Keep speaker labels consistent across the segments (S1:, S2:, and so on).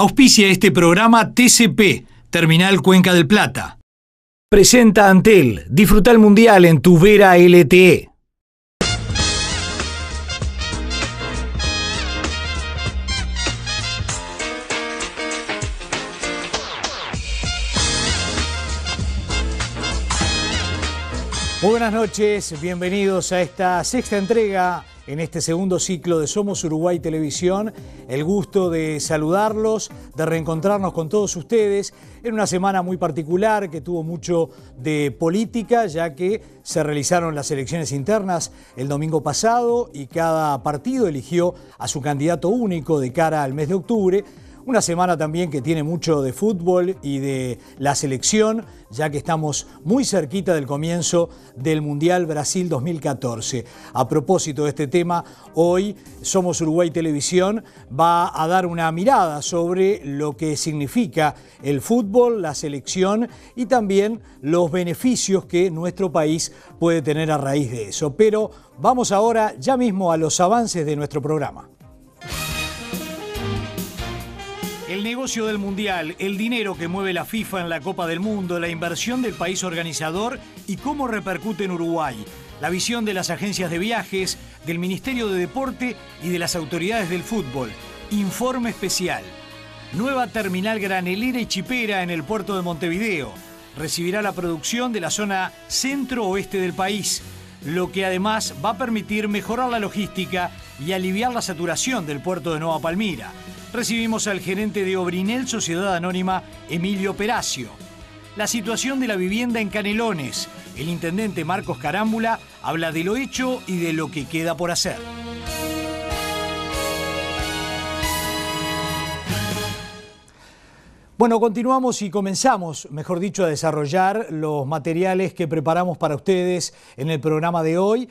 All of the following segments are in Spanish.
S1: Auspicia este programa TCP, Terminal Cuenca del Plata. Presenta Antel, disfruta el mundial en tu Vera LTE. Muy buenas noches, bienvenidos a esta sexta entrega en este segundo ciclo de Somos Uruguay Televisión. El gusto de saludarlos, de reencontrarnos con todos ustedes en una semana muy particular que tuvo mucho de política, ya que se realizaron las elecciones internas el domingo pasado y cada partido eligió a su candidato único de cara al mes de octubre. Una semana también que tiene mucho de fútbol y de la selección, ya que estamos muy cerquita del comienzo del Mundial Brasil 2014. A propósito de este tema, hoy Somos Uruguay Televisión va a dar una mirada sobre lo que significa el fútbol, la selección y también los beneficios que nuestro país puede tener a raíz de eso. Pero vamos ahora ya mismo a los avances de nuestro programa. El negocio del Mundial, el dinero que mueve la FIFA en la Copa del Mundo, la inversión del país organizador y cómo repercute en Uruguay. La visión de las agencias de viajes, del Ministerio de Deporte y de las autoridades del fútbol. Informe especial. Nueva terminal granelera y chipera en el puerto de Montevideo. Recibirá la producción de la zona centro-oeste del país, lo que además va a permitir mejorar la logística y aliviar la saturación del puerto de Nueva Palmira. Recibimos al gerente de Obrinel Sociedad Anónima, Emilio Peracio. La situación de la vivienda en Canelones. El intendente Marcos Carámbula habla de lo hecho y de lo que queda por hacer. Bueno, continuamos y comenzamos, mejor dicho, a desarrollar los materiales que preparamos para ustedes en el programa de hoy.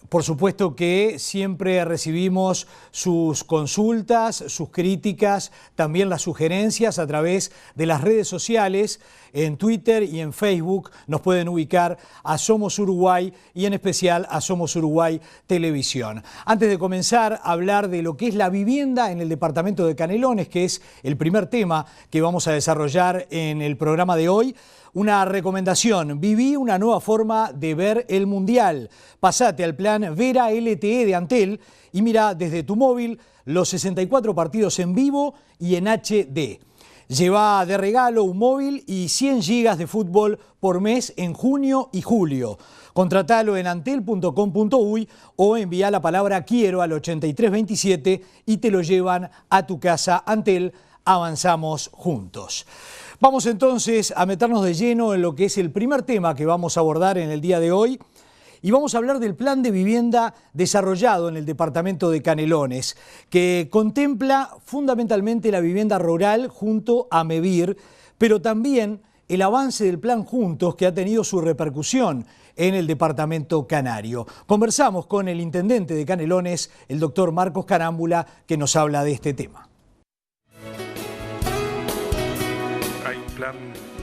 S1: Por supuesto que siempre recibimos sus consultas, sus críticas, también las sugerencias a través de las redes sociales. En Twitter y en Facebook nos pueden ubicar a Somos Uruguay y en especial a Somos Uruguay Televisión. Antes de comenzar a hablar de lo que es la vivienda en el departamento de Canelones, que es el primer tema que vamos a desarrollar en el programa de hoy, una recomendación: viví una nueva forma de ver el Mundial. Pasate al plan Vera LTE de Antel y mira desde tu móvil los 64 partidos en vivo y en HD. Lleva de regalo un móvil y 100 gigas de fútbol por mes en junio y julio. Contratalo en antel.com.uy o envía la palabra quiero al 8327 y te lo llevan a tu casa. Antel, avanzamos juntos. Vamos entonces a meternos de lleno en lo que es el primer tema que vamos a abordar en el día de hoy. Y vamos a hablar del plan de vivienda desarrollado en el departamento de Canelones, que contempla fundamentalmente la vivienda rural junto a MEVIR, pero también el avance del plan Juntos, que ha tenido su repercusión en el departamento canario. Conversamos con el intendente de Canelones, el doctor Marcos Carámbula, que nos habla de este tema.
S2: Hay un plan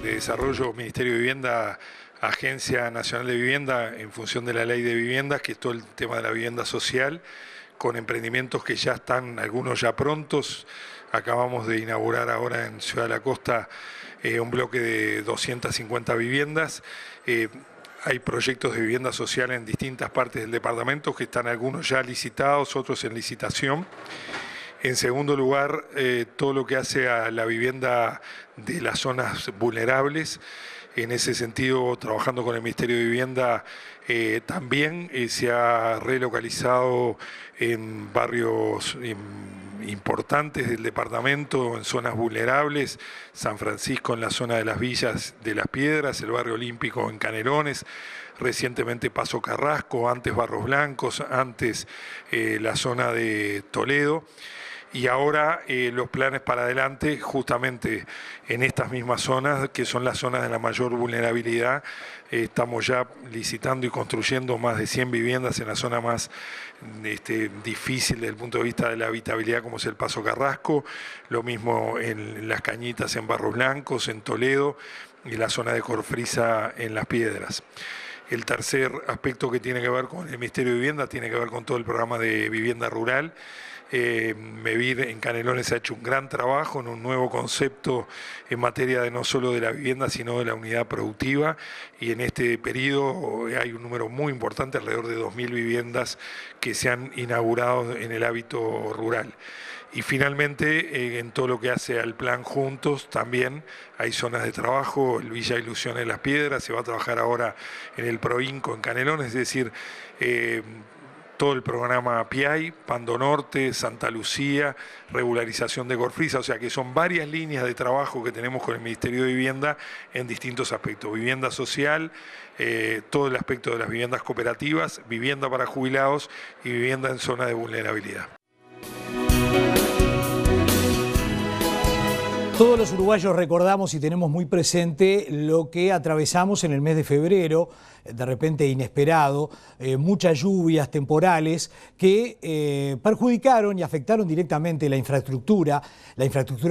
S2: de desarrollo, Ministerio de Vivienda, Agencia Nacional de Vivienda, en función de la ley de viviendas, que es todo el tema de la vivienda social, con emprendimientos que ya están, algunos ya prontos. Acabamos de inaugurar ahora en Ciudad de la Costa un bloque de 250 viviendas. Hay proyectos de vivienda social en distintas partes del departamento, que están algunos ya licitados, otros en licitación. En segundo lugar, todo lo que hace a la vivienda de las zonas vulnerables. En ese sentido, trabajando con el Ministerio de Vivienda, también se ha relocalizado en barrios importantes del departamento, en zonas vulnerables. San Francisco en la zona de las Villas de las Piedras, el barrio Olímpico en Canelones, recientemente Paso Carrasco, antes Barros Blancos, antes la zona de Toledo. Y ahora los planes para adelante, justamente en estas mismas zonas, que son las zonas de la mayor vulnerabilidad, estamos ya licitando y construyendo más de 100 viviendas en la zona más difícil desde el punto de vista de la habitabilidad, como es el Paso Carrasco, lo mismo en Las Cañitas, en Barros Blancos, en Toledo, y la zona de Corfrisa en Las Piedras. El tercer aspecto que tiene que ver con el Ministerio de Vivienda tiene que ver con todo el programa de vivienda rural, MEVIR en Canelones ha hecho un gran trabajo en un nuevo concepto en materia de no solo de la vivienda, sino de la unidad productiva, y en este periodo hay un número muy importante, alrededor de 2.000 viviendas que se han inaugurado en el ámbito rural. Y finalmente, en todo lo que hace al plan Juntos, también hay zonas de trabajo, el Villa Ilusión en Las Piedras, se va a trabajar ahora en el Proinco en Canelones, es decir, todo el programa PIAI, Pando Norte, Santa Lucía, regularización de Gorfrisa, o sea que son varias líneas de trabajo que tenemos con el Ministerio de Vivienda en distintos aspectos: vivienda social, todo el aspecto de las viviendas cooperativas, vivienda para jubilados y vivienda en zona de vulnerabilidad.
S1: Todos los uruguayos recordamos y tenemos muy presente lo que atravesamos en el mes de febrero, de repente inesperado, muchas lluvias temporales que perjudicaron y afectaron directamente la infraestructura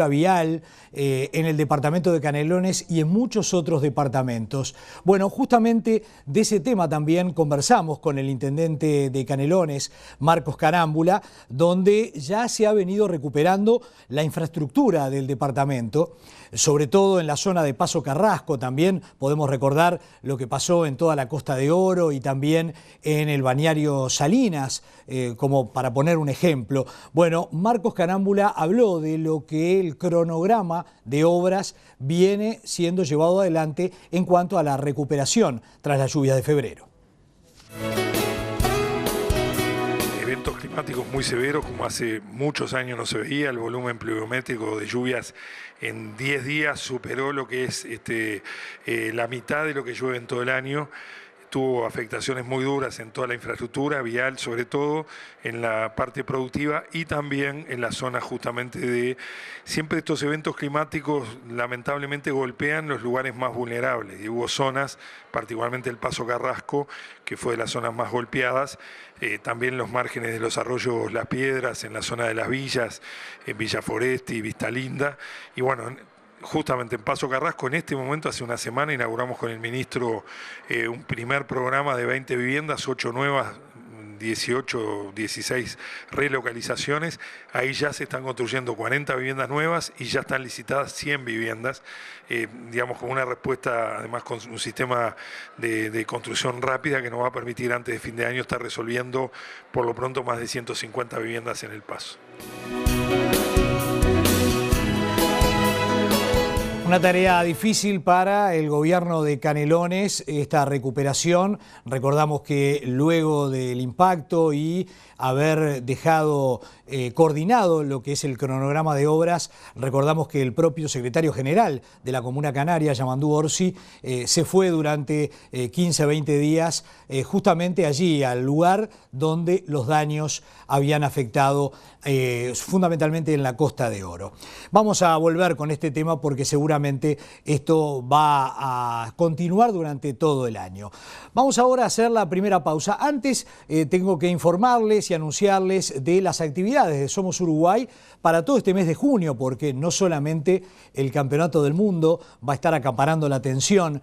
S1: vial en el departamento de Canelones y en muchos otros departamentos. Bueno, justamente de ese tema también conversamos con el intendente de Canelones, Marcos Carámbula, donde ya se ha venido recuperando la infraestructura del departamento, sobre todo en la zona de Paso Carrasco. También podemos recordar lo que pasó en toda la Costa de Oro y también en el balneario Salinas, como para poner un ejemplo. Bueno, Marcos Carámbula habló de lo que el cronograma de obras viene siendo llevado adelante en cuanto a la recuperación tras las lluvias de febrero.
S2: Eventos climáticos muy severos, como hace muchos años no se veía. El volumen pluviométrico de lluvias en 10 días superó lo que es la mitad de lo que llueve en todo el año. Tuvo afectaciones muy duras en toda la infraestructura vial, sobre todo en la parte productiva y también en la zona justamente de... Siempre estos eventos climáticos lamentablemente golpean los lugares más vulnerables, y hubo zonas, particularmente el Paso Carrasco, que fue de las zonas más golpeadas, también los márgenes de los arroyos Las Piedras, en la zona de las villas, en Villa Foresti, Vista Linda, y bueno, justamente en Paso Carrasco, en este momento, hace una semana, inauguramos con el ministro un primer programa de 20 viviendas, 8 nuevas, 18, 16 relocalizaciones. Ahí ya se están construyendo 40 viviendas nuevas y ya están licitadas 100 viviendas, digamos, con una respuesta, además con un sistema de construcción rápida que nos va a permitir antes de fin de año estar resolviendo por lo pronto más de 150 viviendas en el Paso.
S1: Una tarea difícil para el gobierno de Canelones, esta recuperación. Recordamos que luego del impacto y haber dejado coordinado lo que es el cronograma de obras, recordamos que el propio secretario general de la Comuna Canaria, Yamandú Orsi, se fue durante 15 a 20 días justamente allí, al lugar donde los daños habían afectado fundamentalmente en la Costa de Oro. Vamos a volver con este tema porque seguramente esto va a continuar durante todo el año. Vamos ahora a hacer la primera pausa. Antes tengo que informarles y anunciarles de las actividades de Somos Uruguay para todo este mes de junio, porque no solamente el Campeonato del Mundo va a estar acaparando la atención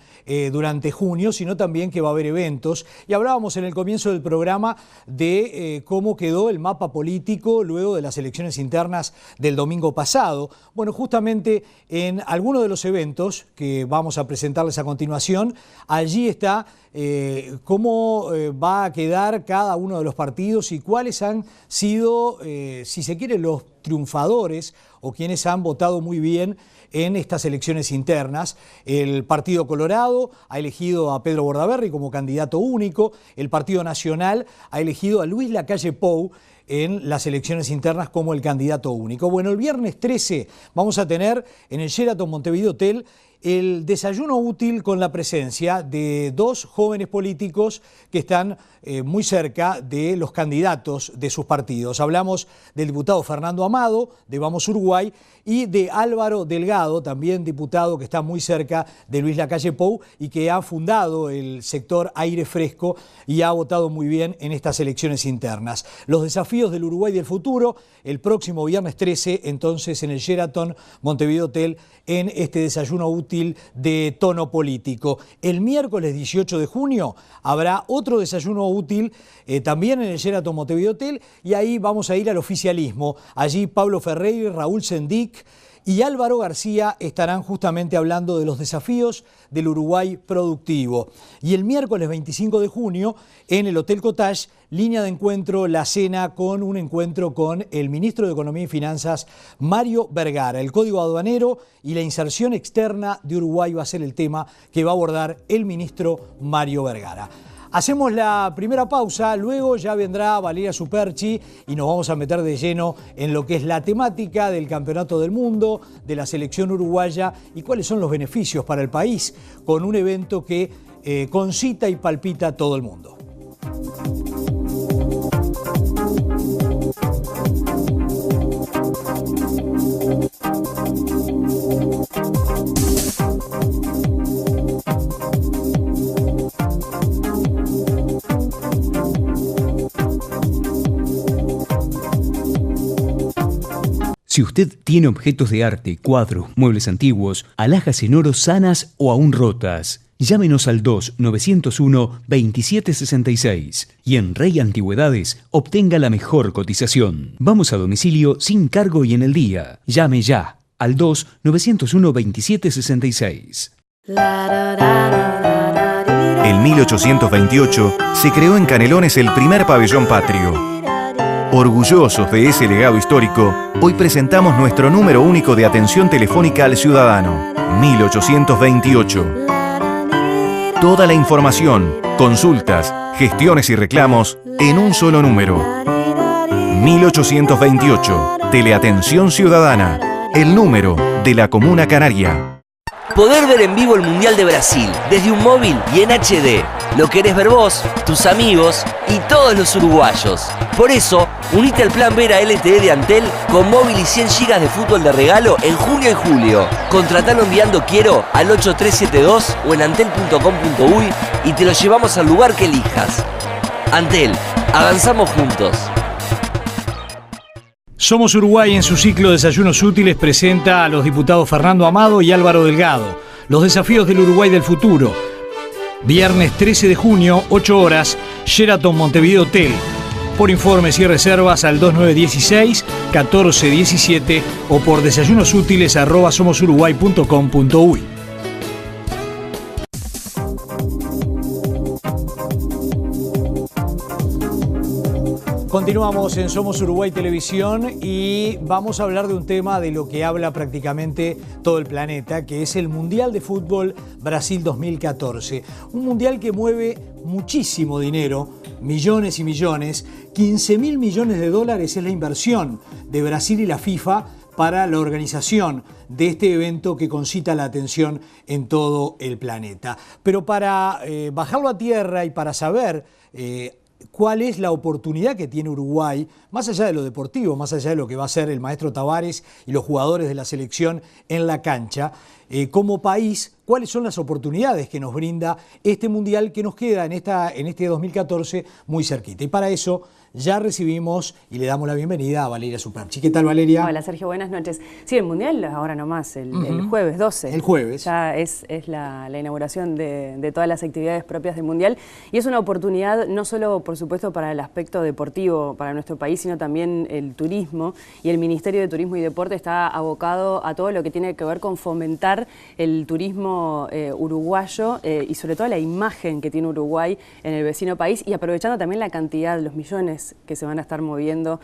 S1: durante junio, sino también que va a haber eventos. Y hablábamos en el comienzo del programa de cómo quedó el mapa político luego de las elecciones internas del domingo pasado. Bueno, justamente en algunos de los eventos que vamos a presentarles a continuación, allí está cómo va a quedar cada uno de los partidos y cuáles han sido, si se quiere, los triunfadores o quienes han votado muy bien en estas elecciones internas. El Partido Colorado ha elegido a Pedro Bordaberry como candidato único, el Partido Nacional ha elegido a Luis Lacalle Pou en las elecciones internas como el candidato único. Bueno, el viernes 13 vamos a tener en el Sheraton Montevideo Hotel el desayuno útil con la presencia de dos jóvenes políticos que están muy cerca de los candidatos de sus partidos. Hablamos del diputado Fernando Amado, de Vamos Uruguay, y de Álvaro Delgado, también diputado que está muy cerca de Luis Lacalle Pou y que ha fundado el sector Aire Fresco y ha votado muy bien en estas elecciones internas. Los desafíos del Uruguay del futuro, el próximo viernes 13, entonces en el Sheraton Montevideo Hotel, en este desayuno útil útil de tono político. El miércoles 18 de junio habrá otro desayuno útil también en el Sheraton Montevideo Hotel, y ahí vamos a ir al oficialismo. Allí Pablo Ferreira, Raúl Sendic y Álvaro García estarán justamente hablando de los desafíos del Uruguay productivo. Y el miércoles 25 de junio, en el Hotel Cottage, línea de encuentro, la cena con un encuentro con el ministro de Economía y Finanzas, Mario Vergara. El código aduanero y la inserción externa de Uruguay va a ser el tema que va a abordar el ministro Mario Vergara. Hacemos la primera pausa, luego ya vendrá Valeria Superchi y nos vamos a meter de lleno en lo que es la temática del Campeonato del Mundo, de la selección uruguaya y cuáles son los beneficios para el país con un evento que concita y palpita a todo el mundo.
S3: Si usted tiene objetos de arte, cuadros, muebles antiguos, alhajas en oro sanas o aún rotas, llámenos al 2-901-2766 y en Rey Antigüedades obtenga la mejor cotización. Vamos a domicilio sin cargo y en el día. Llame ya al 2-901-2766.
S4: En 1828 se creó en Canelones el primer pabellón patrio. Orgullosos de ese legado histórico, hoy presentamos nuestro número único de atención telefónica al ciudadano, 1828. Toda la información, consultas, gestiones y reclamos en un solo número. 1828, Teleatención Ciudadana, el número de la Comuna Canaria.
S5: Poder ver en vivo el Mundial de Brasil, desde un móvil y en HD. Lo querés ver vos, tus amigos y todos los uruguayos. Por eso, unite al plan Vera LTE de Antel con móvil y 100 GB de fútbol de regalo en junio y julio. Contratalo enviando Quiero al 8372 o en antel.com.uy y te lo llevamos al lugar que elijas. Antel, avanzamos juntos.
S1: Somos Uruguay en su ciclo de Desayunos Útiles presenta a los diputados Fernando Amado y Álvaro Delgado. Los desafíos del Uruguay del futuro. Viernes 13 de junio, 8 horas, Sheraton Montevideo Hotel. Por informes y reservas al 2916-1417 o por desayunosútiles@somosuruguay.com.uy. Continuamos en Somos Uruguay Televisión y vamos a hablar de un tema de lo que habla prácticamente todo el planeta, que es el Mundial de Fútbol Brasil 2014. Un mundial que mueve muchísimo dinero, millones y millones, 15.000 millones de dólares es la inversión de Brasil y la FIFA para la organización de este evento que concita la atención en todo el planeta. Pero para bajarlo a tierra y para saber cuál es la oportunidad que tiene Uruguay, más allá de lo deportivo, más allá de lo que va a hacer el maestro Tavares y los jugadores de la selección en la cancha, como país, cuáles son las oportunidades que nos brinda este mundial que nos queda en este 2014 muy cerquita. Y para eso ya recibimos y le damos la bienvenida a Valeria Superchi. ¿Qué tal, Valeria?
S6: Hola, Sergio, buenas noches. Sí, el Mundial ahora nomás, el jueves 12.
S1: El jueves.
S6: Ya es la inauguración de todas las actividades propias del Mundial y es una oportunidad no solo, por supuesto, para el aspecto deportivo para nuestro país, sino también el turismo, y el Ministerio de Turismo y Deporte está abocado a todo lo que tiene que ver con fomentar el turismo uruguayo y sobre todo la imagen que tiene Uruguay en el vecino país, y aprovechando también la cantidad, los millones que se van a estar moviendo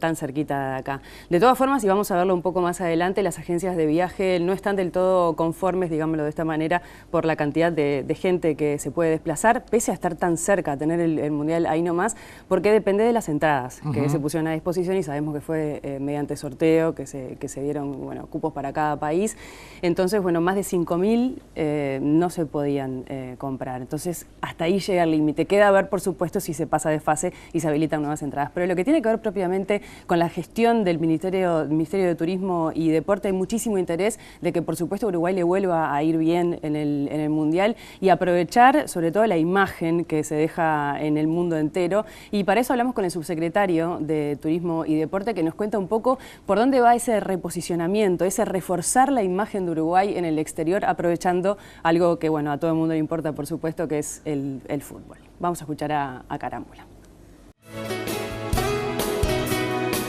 S6: tan cerquita de acá. De todas formas, y vamos a verlo un poco más adelante, las agencias de viaje no están del todo conformes, digámoslo de esta manera, por la cantidad de gente que se puede desplazar, pese a estar tan cerca, a tener el Mundial ahí nomás, porque depende de las entradas que se pusieron a disposición, y sabemos que fue mediante sorteo que se dieron cupos para cada país. Entonces, más de 5.000 no se podían comprar. Entonces, hasta ahí llega el límite. Queda ver, por supuesto, si se pasa de fase y se habilita habilitan nuevas entradas. Pero lo que tiene que ver propiamente con la gestión del Ministerio de Turismo y Deporte, hay muchísimo interés de que, por supuesto, Uruguay le vuelva a ir bien en el Mundial y aprovechar sobre todo la imagen que se deja en el mundo entero. Y para eso hablamos con el subsecretario de Turismo y Deporte, que nos cuenta un poco por dónde va ese reposicionamiento, ese reforzar la imagen de Uruguay en el exterior, aprovechando algo que, bueno, a todo el mundo le importa, por supuesto, que es el fútbol. Vamos a escuchar a Carámbula.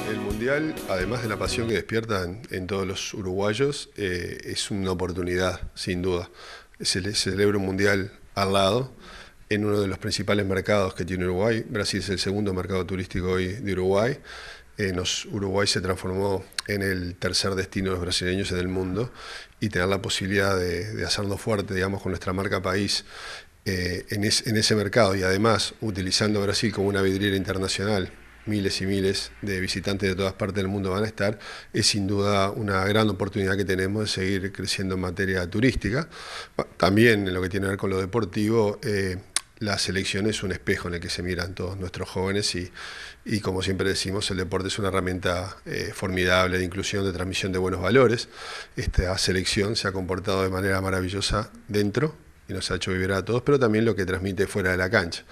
S7: El Mundial, además de la pasión que despierta en todos los uruguayos, es una oportunidad, sin duda. Se celebra un Mundial al lado, en uno de los principales mercados que tiene Uruguay. Brasil es el segundo mercado turístico hoy de Uruguay. Uruguay se transformó en el tercer destino de los brasileños en el mundo, y tener la posibilidad de hacernos fuerte, digamos, con nuestra marca país en ese mercado, y además utilizando Brasil como una vidriera internacional, miles y miles de visitantes de todas partes del mundo van a estar, es sin duda una gran oportunidad que tenemos de seguir creciendo en materia turística. También en lo que tiene que ver con lo deportivo, la selección es un espejo en el que se miran todos nuestros jóvenes, y como siempre decimos, el deporte es una herramienta formidable de inclusión, de transmisión de buenos valores. Esta selección se ha comportado de manera maravillosa dentro y nos ha hecho vibrar a todos, pero también lo que transmite fuera de la cancha.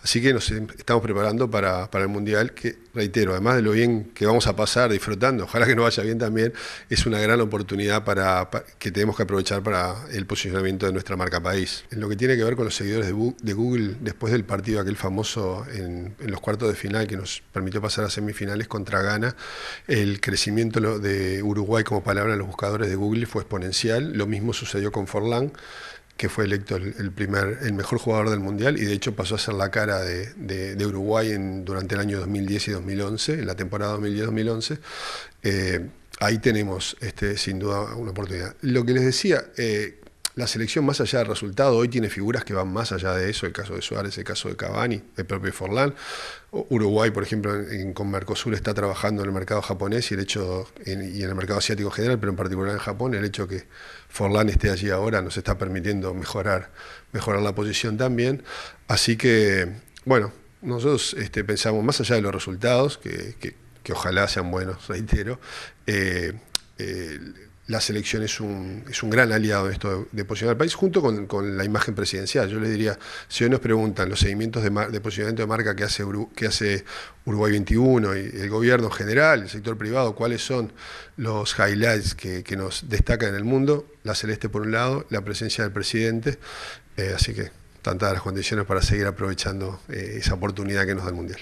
S7: Así que nos estamos preparando para el Mundial, que, reitero, además de lo bien que vamos a pasar disfrutando, ojalá que nos vaya bien también, es una gran oportunidad que tenemos que aprovechar para el posicionamiento de nuestra marca país. En lo que tiene que ver con los seguidores de Google, después del partido aquel famoso en los cuartos de final que nos permitió pasar a semifinales contra Ghana, el crecimiento de Uruguay como palabra en los buscadores de Google fue exponencial. Lo mismo sucedió con Forlán, que fue electo el mejor jugador del Mundial, y de hecho pasó a ser la cara de Uruguay durante el año 2010 y 2011, en la temporada 2010-2011. Ahí tenemos sin duda una oportunidad. Lo que les decía, la selección, más allá del resultado, hoy tiene figuras que van más allá de eso, el caso de Suárez, el caso de Cavani, el propio Forlán. Uruguay, por ejemplo, con Mercosur está trabajando en el mercado japonés y en el mercado asiático general, pero en particular en Japón, el hecho que Forlán esté allí ahora nos está permitiendo mejorar la posición también. Así que, bueno, nosotros pensamos, más allá de los resultados, que ojalá sean buenos, reitero, la selección es un gran aliado en esto de posicionar al país, junto con la imagen presidencial. Yo les diría, si hoy nos preguntan los seguimientos de posicionamiento de marca que hace Uruguay 21 y el gobierno en general, el sector privado, cuáles son los highlights que nos destacan en el mundo, la celeste por un lado, la presencia del presidente, así que están todas las condiciones para seguir aprovechando esa oportunidad que nos da el Mundial.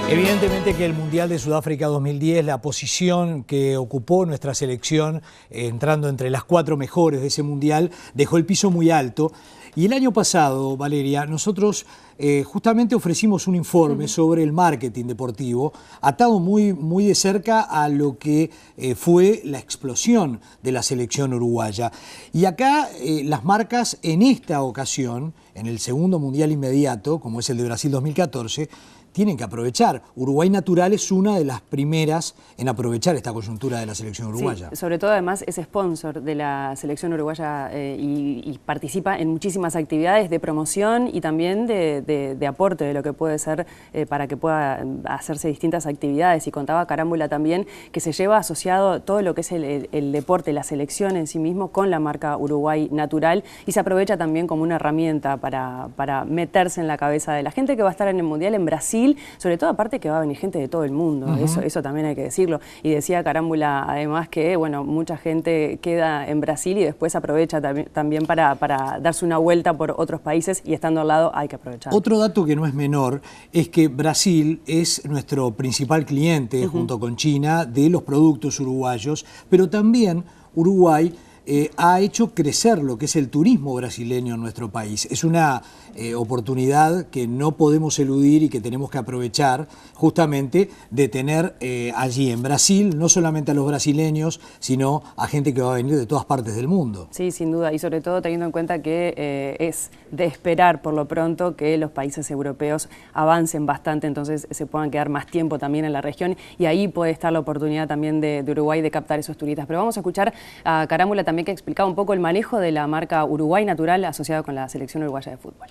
S1: Evidentemente que el Mundial de Sudáfrica 2010, la posición que ocupó nuestra selección, entrando entre las 4 mejores de ese Mundial, dejó el piso muy alto. Y el año pasado, Valeria, nosotros justamente ofrecimos un informe sobre el marketing deportivo, atado muy de cerca a lo que fue la explosión de la selección uruguaya. Y acá las marcas en esta ocasión, en el segundo Mundial inmediato, como es el de Brasil 2014, tienen que aprovechar. Uruguay Natural es una de las primeras en aprovechar esta coyuntura de la selección uruguaya. Sí,
S6: sobre todo además es sponsor de la selección uruguaya y participa en muchísimas actividades de promoción y también de aporte de lo que puede ser para que pueda hacerse distintas actividades. Y contaba Carámbula también que se lleva asociado todo lo que es el deporte, la selección en sí mismo con la marca Uruguay Natural, y se aprovecha también como una herramienta para meterse en la cabeza de la gente que va a estar en el Mundial en Brasil, sobre todo aparte que va a venir gente de todo el mundo, eso también hay que decirlo. Y decía Carámbula además que bueno, mucha gente queda en Brasil y después aprovecha también para darse una vuelta por otros países, y estando al lado hay que aprovechar.
S1: Otro dato que no es menor es que Brasil es nuestro principal cliente junto con China de los productos uruguayos, pero también Uruguay ha hecho crecer lo que es el turismo brasileño en nuestro país. Es una oportunidad que no podemos eludir y que tenemos que aprovechar, justamente de tener allí en Brasil no solamente a los brasileños, sino a gente que va a venir de todas partes del mundo.
S6: Sí, sin duda, y sobre todo teniendo en cuenta que es de esperar por lo pronto que los países europeos avancen bastante, entonces se puedan quedar más tiempo también en la región, y ahí puede estar la oportunidad también de Uruguay de captar esos turistas. Pero vamos a escuchar a Carámbula también, que explicaba un poco el manejo de la marca Uruguay Natural asociada con la selección uruguaya de fútbol.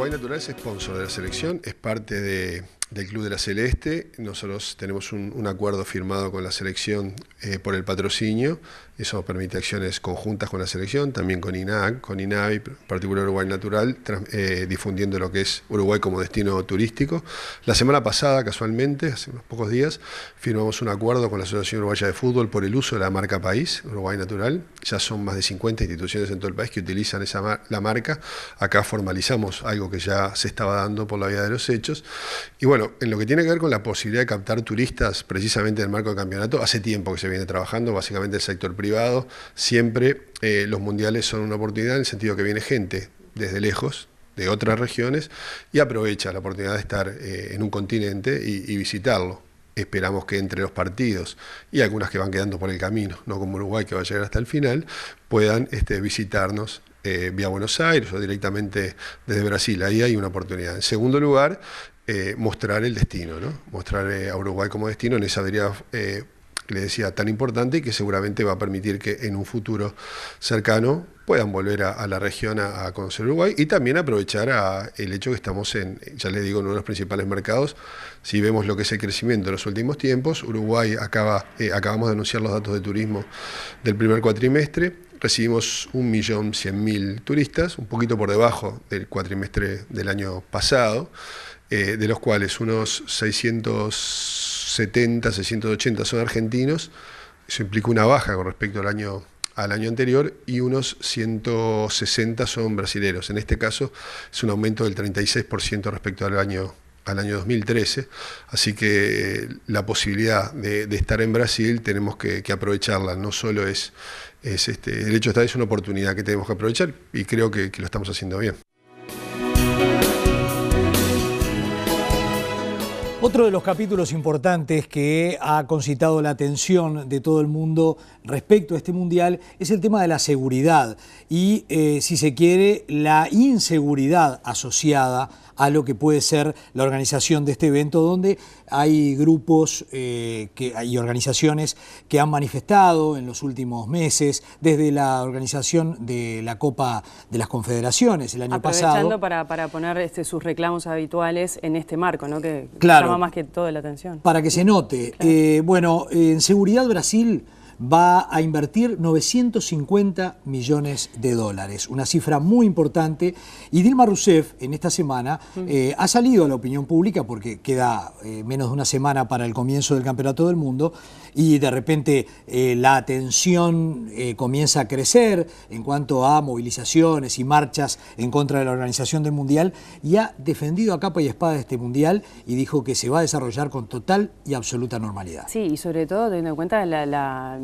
S7: Uruguay Natural es sponsor de la selección, es parte del Club de la Celeste. Nosotros tenemos un acuerdo firmado con la selección por el patrocinio. Eso permite acciones conjuntas con la selección, también con INAC, con INAVI, en particular Uruguay Natural, difundiendo lo que es Uruguay como destino turístico. La semana pasada, casualmente, hace unos pocos días, firmamos un acuerdo con la Asociación Uruguaya de Fútbol por el uso de la marca país, Uruguay Natural. Ya son más de 50 instituciones en todo el país que utilizan la marca. Acá formalizamos algo que ya se estaba dando por la vía de los hechos. Y bueno, en lo que tiene que ver con la posibilidad de captar turistas, precisamente en el marco del campeonato, hace tiempo que se viene trabajando, básicamente el sector privado. Siempre los mundiales son una oportunidad en el sentido que viene gente desde lejos, de otras regiones, y aprovecha la oportunidad de estar en un continente y visitarlo. Esperamos que entre los partidos y algunas que van quedando por el camino, no como Uruguay que va a llegar hasta el final, puedan visitarnos vía Buenos Aires o directamente desde Brasil. Ahí hay una oportunidad. En segundo lugar, mostrar el destino, ¿no? Mostrar a Uruguay como destino en esa vereda que le decía tan importante y que seguramente va a permitir que en un futuro cercano puedan volver a la región a conocer Uruguay y también aprovechar el hecho que estamos ya les digo, en uno de los principales mercados. Si vemos lo que es el crecimiento en los últimos tiempos, Uruguay acabamos de anunciar los datos de turismo del primer cuatrimestre. Recibimos 1.100.000 turistas, un poquito por debajo del cuatrimestre del año pasado, de los cuales unos 670, 680 son argentinos. Eso implica una baja con respecto al año anterior, y unos 160 son brasileros. En este caso es un aumento del 36% respecto al año 2013, así que la posibilidad de estar en Brasil tenemos que aprovecharla. No solo el hecho de estar, es una oportunidad que tenemos que aprovechar y creo que lo estamos haciendo bien.
S1: Otro de los capítulos importantes que ha concitado la atención de todo el mundo respecto a este mundial es el tema de la seguridad y, si se quiere, la inseguridad asociada a lo que puede ser la organización de este evento, donde hay grupos y organizaciones que han manifestado en los últimos meses, desde la organización de la Copa de las Confederaciones el año pasado.
S6: Aprovechando para poner sus reclamos habituales en este marco, ¿no? Que
S1: claro,
S6: llama más que todo la atención.
S1: Para que se note. Claro. Bueno, en seguridad Brasil va a invertir 950 millones de dólares, una cifra muy importante, y Dilma Rousseff en esta semana ha salido a la opinión pública porque queda menos de una semana para el comienzo del Campeonato del Mundo y de repente la atención comienza a crecer en cuanto a movilizaciones y marchas en contra de la organización del Mundial, y ha defendido a capa y espada este Mundial y dijo que se va a desarrollar con total y absoluta normalidad.
S6: Sí, y sobre todo teniendo en cuenta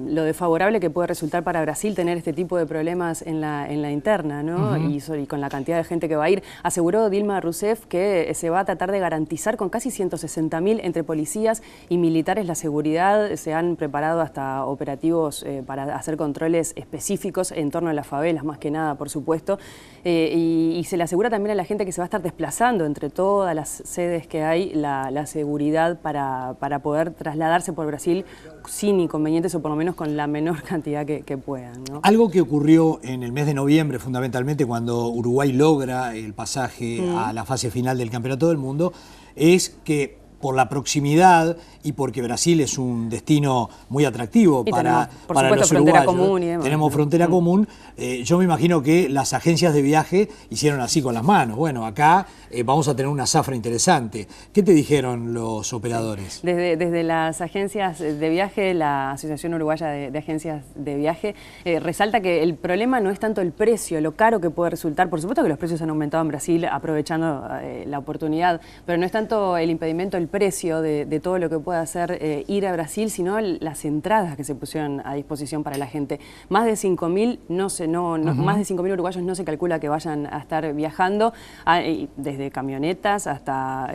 S6: lo desfavorable que puede resultar para Brasil tener este tipo de problemas en la interna, ¿no? Y con la cantidad de gente que va a ir. Aseguró Dilma Rousseff que se va a tratar de garantizar con casi 160.000 entre policías y militares la seguridad. Se han preparado hasta operativos para hacer controles específicos en torno a las favelas, más que nada, por supuesto. Y se le asegura también a la gente que se va a estar desplazando entre todas las sedes que hay la seguridad para poder trasladarse por Brasil sin inconvenientes, o por lo menos con la menor cantidad que puedan, ¿no?
S1: Algo que ocurrió en el mes de noviembre, fundamentalmente cuando Uruguay logra el pasaje a la fase final del Campeonato del Mundo, es que por la proximidad y porque Brasil es un destino muy atractivo para los uruguayos. Común y demás. Tenemos frontera común. Yo me imagino que las agencias de viaje hicieron así con las manos. Bueno, acá vamos a tener una zafra interesante. ¿Qué te dijeron los operadores?
S6: Desde las agencias de viaje, la Asociación Uruguaya de Agencias de Viaje resalta que el problema no es tanto el precio, lo caro que puede resultar. Por supuesto que los precios han aumentado en Brasil aprovechando la oportunidad, pero no es tanto el impedimento, el precio de todo lo que pueda hacer ir a Brasil, sino las entradas que se pusieron a disposición para la gente. Más de 5.000 más de 5.000 uruguayos no se calcula que vayan a estar viajando, desde camionetas hasta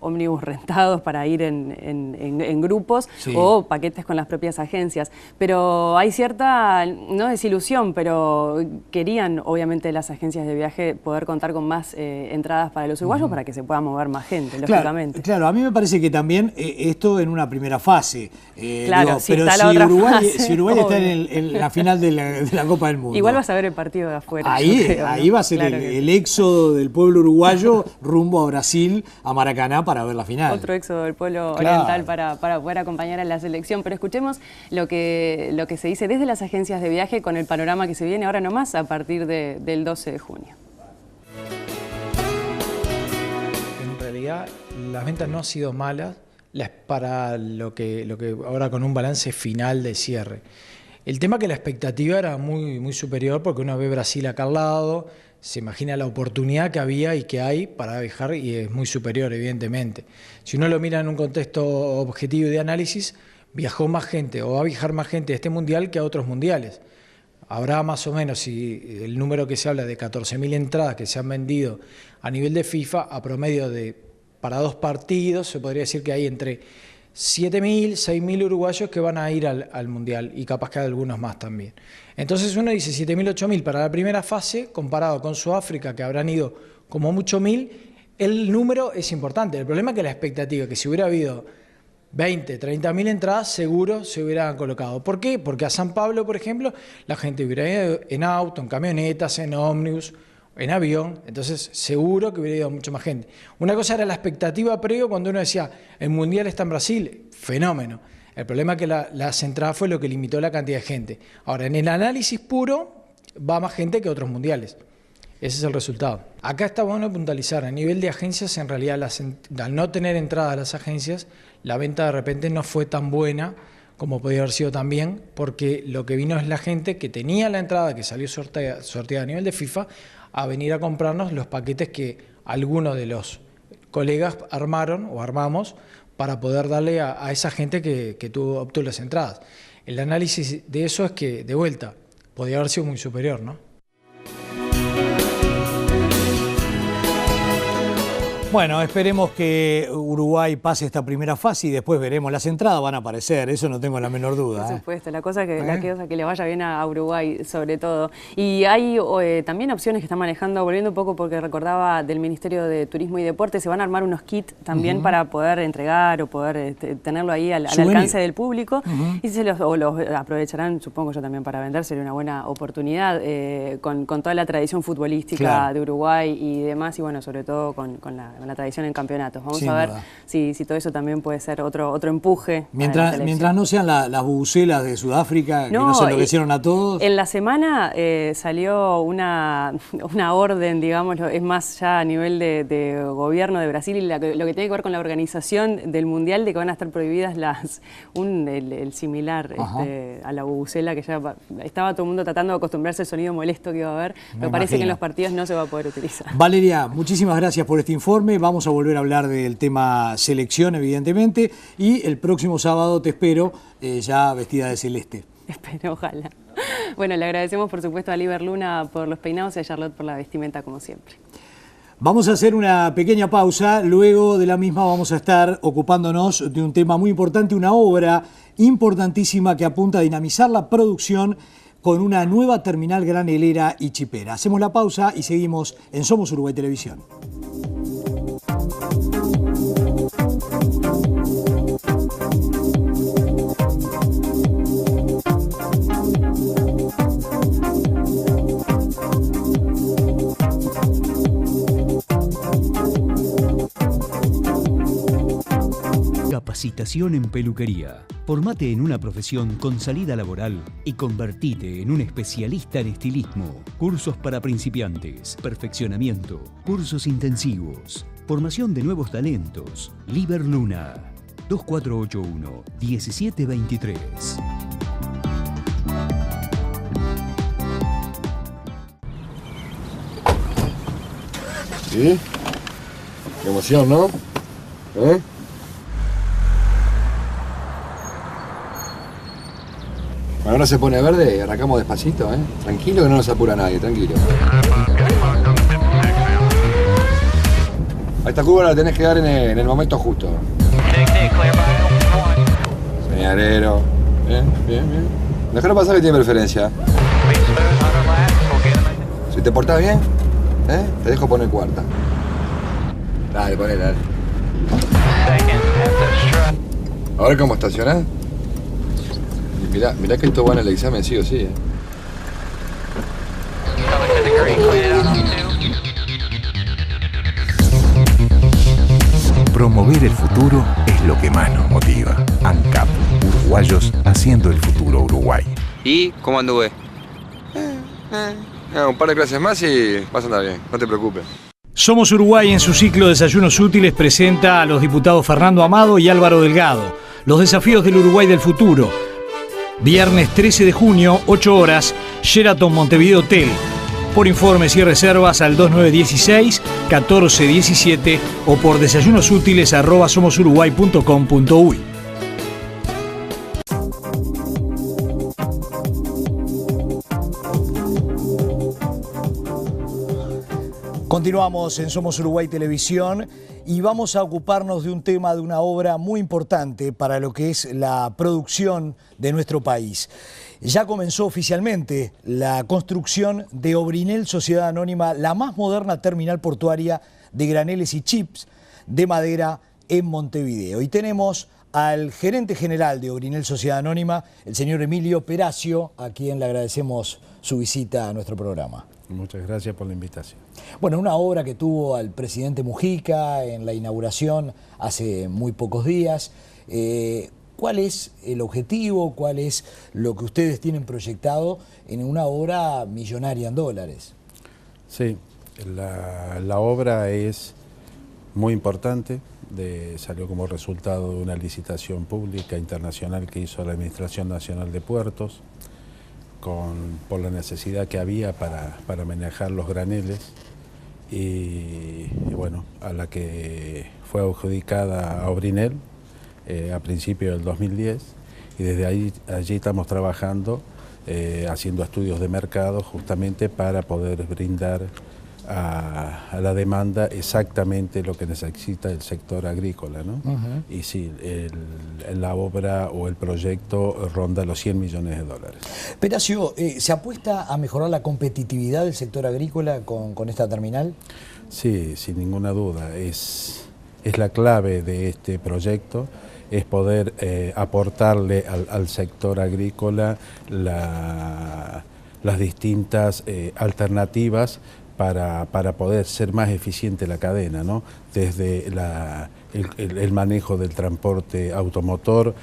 S6: ómnibus rentados para ir en grupos, sí, o paquetes con las propias agencias. Pero hay cierta, no desilusión, pero querían obviamente las agencias de viaje poder contar con más entradas para los uruguayos para que se pueda mover más gente, lógicamente.
S1: Claro, a mí me parece que también esto en una primera fase.
S6: Claro,
S1: pero
S6: está la otra fase,
S1: si Uruguay está en la final de la Copa del Mundo.
S6: Igual vas a ver el partido de afuera.
S1: Ahí va a ser claro el éxodo del pueblo uruguayo rumbo a Brasil, a Maracaná, para ver la final.
S6: Otro éxodo del pueblo oriental para poder acompañar a la selección. Pero escuchemos lo que se dice desde las agencias de viaje con el panorama que se viene ahora nomás a partir del 12 de junio.
S8: En realidad las ventas no han sido malas para lo que ahora con un balance final de cierre. El tema que la expectativa era muy superior porque uno ve Brasil acá al lado, se imagina la oportunidad que había y que hay para viajar y es muy superior evidentemente. Si uno lo mira en un contexto objetivo de análisis, viajó más gente o va a viajar más gente a este mundial que a otros mundiales. Habrá más o menos, si el número que se habla de 14.000 entradas que se han vendido a nivel de FIFA, a promedio para 2 partidos, se podría decir que hay entre 7.000, 6.000 uruguayos que van a ir al Mundial y capaz que hay algunos más también. Entonces uno dice 7.000, 8.000 para la primera fase, comparado con Sudáfrica, que habrán ido como mucho 1.000, el número es importante. El problema es que la expectativa, que si hubiera habido 20, 30.000 entradas, seguro se hubieran colocado. ¿Por qué? Porque a San Pablo, por ejemplo, la gente hubiera ido en auto, en camionetas, en ómnibus, en avión, entonces seguro que hubiera ido mucha más gente. Una cosa era la expectativa previo cuando uno decía, el Mundial está en Brasil, fenómeno. El problema es que las entradas fue lo que limitó la cantidad de gente. Ahora, en el análisis puro, va más gente que otros mundiales. Ese es el resultado. Acá está bueno puntualizar, a nivel de agencias, en realidad, al no tener entradas las agencias, la venta de repente no fue tan buena como podía haber sido también, porque lo que vino es la gente que tenía la entrada, que salió sorteada a nivel de FIFA, a venir a comprarnos los paquetes que algunos de los colegas armaron o armamos para poder darle a esa gente que obtuvo las entradas. El análisis de eso es que, de vuelta, podía haber sido muy superior, ¿no?
S1: Bueno, esperemos que Uruguay pase esta primera fase y después veremos las entradas, van a aparecer, eso no tengo la menor duda.
S6: Por supuesto, la cosa que le vaya bien a Uruguay sobre todo. Y hay también opciones que están manejando, volviendo un poco porque recordaba del Ministerio de Turismo y Deporte, se van a armar unos kits también para poder entregar o poder tenerlo ahí al alcance del público y los aprovecharán, supongo yo también para vender, sería una buena oportunidad con toda la tradición futbolística de Uruguay y demás y bueno, sobre todo con la tradición en campeonatos. Vamos a ver si todo eso también puede ser otro empuje.
S1: Mientras no sean las bubucelas de Sudáfrica, que no se enloquecieron a todos.
S6: En la semana salió una orden, digamos, es más ya a nivel de gobierno de Brasil y lo que tiene que ver con la organización del Mundial, de que van a estar prohibidas el similar a la bubucela, que ya estaba todo el mundo tratando de acostumbrarse al sonido molesto que iba a haber, pero parece que en los partidos no se va a poder utilizar.
S1: Valeria, muchísimas gracias por este informe. Vamos a volver a hablar del tema selección, evidentemente, y el próximo sábado te espero ya vestida de celeste.
S6: Espero, ojalá. Bueno, le agradecemos por supuesto a Liber Luna por los peinados y a Charlotte por la vestimenta, como siempre.
S1: Vamos a hacer una pequeña pausa, luego de la misma vamos a estar ocupándonos de un tema muy importante, una obra importantísima que apunta a dinamizar la producción con una nueva terminal granelera y chipera. Hacemos la pausa y seguimos en Somos Uruguay Televisión.
S3: Capacitación en peluquería. Formate en una profesión con salida laboral y convertite en un especialista en estilismo. Cursos para principiantes, perfeccionamiento, cursos intensivos, formación de nuevos talentos. Liber Luna, 2481-1723.
S9: ¿Sí? Qué emoción, ¿no? Ahora se pone verde y arrancamos despacito, ¿eh? Tranquilo que no nos apura nadie, tranquilo. A esta curva la tenés que dar en el momento justo. Señalero. Bien, bien, bien. Dejalo pasar que tiene preferencia. Si te portás bien, te dejo poner cuarta. Dale, ponela, dale. Ahora cómo estacionás. Mirá que esto va en el examen sí o sí,
S4: Promover el futuro es lo que más nos motiva. ANCAP, uruguayos haciendo el futuro Uruguay.
S9: ¿Y cómo anduve? Un par de clases más y vas a andar bien, no te preocupes.
S1: Somos Uruguay en su ciclo Desayunos Útiles presenta a los diputados Fernando Amado y Álvaro Delgado. Los desafíos del Uruguay del futuro. Viernes 13 de junio, 8 horas, Sheraton Montevideo Hotel. Por informes y reservas al 2916-1417 o por desayunosútiles@somosuruguay.com.uy. Continuamos en Somos Uruguay Televisión y vamos a ocuparnos de un tema, de una obra muy importante para lo que es la producción de nuestro país. Ya comenzó oficialmente la construcción de Obrinel Sociedad Anónima, la más moderna terminal portuaria de graneles y chips de madera en Montevideo. Y tenemos al gerente general de Obrinel Sociedad Anónima, el señor Emilio Peracio, a quien le agradecemos su visita a nuestro programa.
S10: Muchas gracias por la invitación.
S1: Bueno, una obra que tuvo al presidente Mujica en la inauguración hace muy pocos días. ¿Cuál es el objetivo? ¿Cuál es lo que ustedes tienen proyectado en una obra millonaria en dólares?
S10: Sí, la obra es muy importante. Salió como resultado de una licitación pública internacional que hizo la Administración Nacional de Puertos por la necesidad que había para manejar los graneles y bueno, a la que fue adjudicada a Obrinel a principios del 2010 y desde allí estamos trabajando haciendo estudios de mercado justamente para poder brindar a la demanda exactamente lo que necesita el sector agrícola, ¿no? Y sí, la obra o el proyecto ronda los 100 millones de dólares.
S1: Peracio, ¿se apuesta a mejorar la competitividad del sector agrícola con esta terminal?
S10: Sí, sin ninguna duda. Es la clave de este proyecto, es poder aportarle al sector agrícola las distintas alternativas para poder ser más eficiente la cadena, ¿no? Desde el manejo del transporte automotor,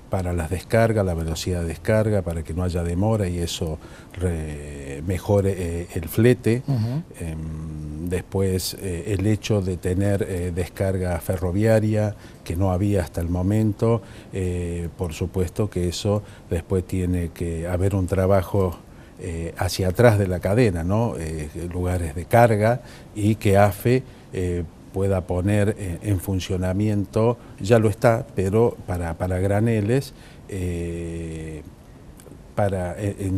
S10: para las descargas, la velocidad de descarga, para que no haya demora y eso mejore el flete. Después el hecho de tener descarga ferroviaria, que no había hasta el momento, por supuesto que eso después tiene que haber un trabajo hacia atrás de la cadena, ¿no? Lugares de carga y que AFE pueda poner en funcionamiento, ya lo está, pero para graneles, en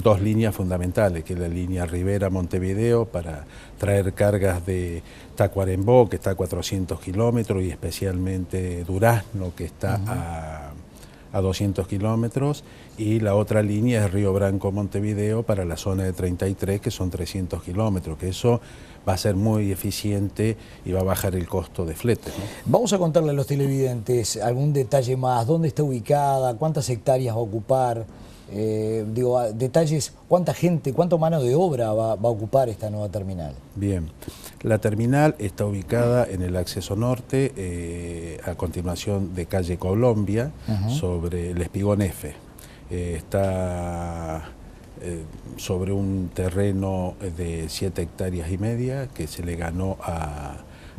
S10: dos líneas fundamentales, que es la línea Rivera-Montevideo para traer cargas de Tacuarembó, que está a 400 kilómetros, y especialmente Durazno, que está a 200 kilómetros, y la otra línea es Río Branco-Montevideo para la zona de 33, que son 300 kilómetros, que eso va a ser muy eficiente y va a bajar el costo de flete, ¿no?
S1: Vamos a contarle a los televidentes algún detalle más, dónde está ubicada, cuántas hectáreas va a ocupar, detalles, cuánta gente, cuánta mano de obra va a ocupar esta nueva terminal. Bien,
S10: la terminal está ubicada en el acceso norte, a continuación de calle Colombia, sobre el Espigón F. Está sobre un terreno de 7,5 hectáreas que se le ganó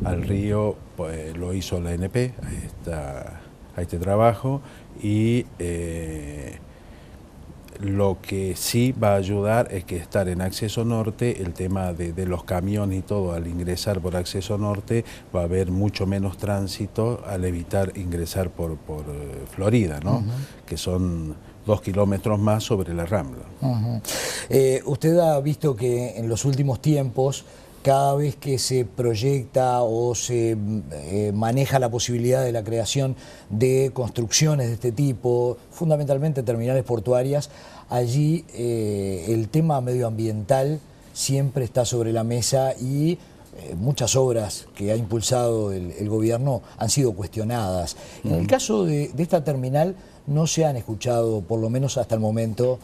S10: al río, pues, lo hizo la ANP a este trabajo, y lo que sí va a ayudar es que estar en acceso norte, el tema de los camiones y todo, al ingresar por acceso norte va a haber mucho menos tránsito al evitar ingresar por Florida, ¿no? Que son 2 kilómetros más sobre la Rambla.
S1: Usted ha visto que en los últimos tiempos, cada vez que se proyecta o se maneja la posibilidad de la creación de construcciones de este tipo, fundamentalmente terminales portuarias, allí el tema medioambiental siempre está sobre la mesa y
S11: muchas obras que ha impulsado el gobierno han sido cuestionadas. En el caso de esta terminal no se han escuchado, por lo menos hasta el momento,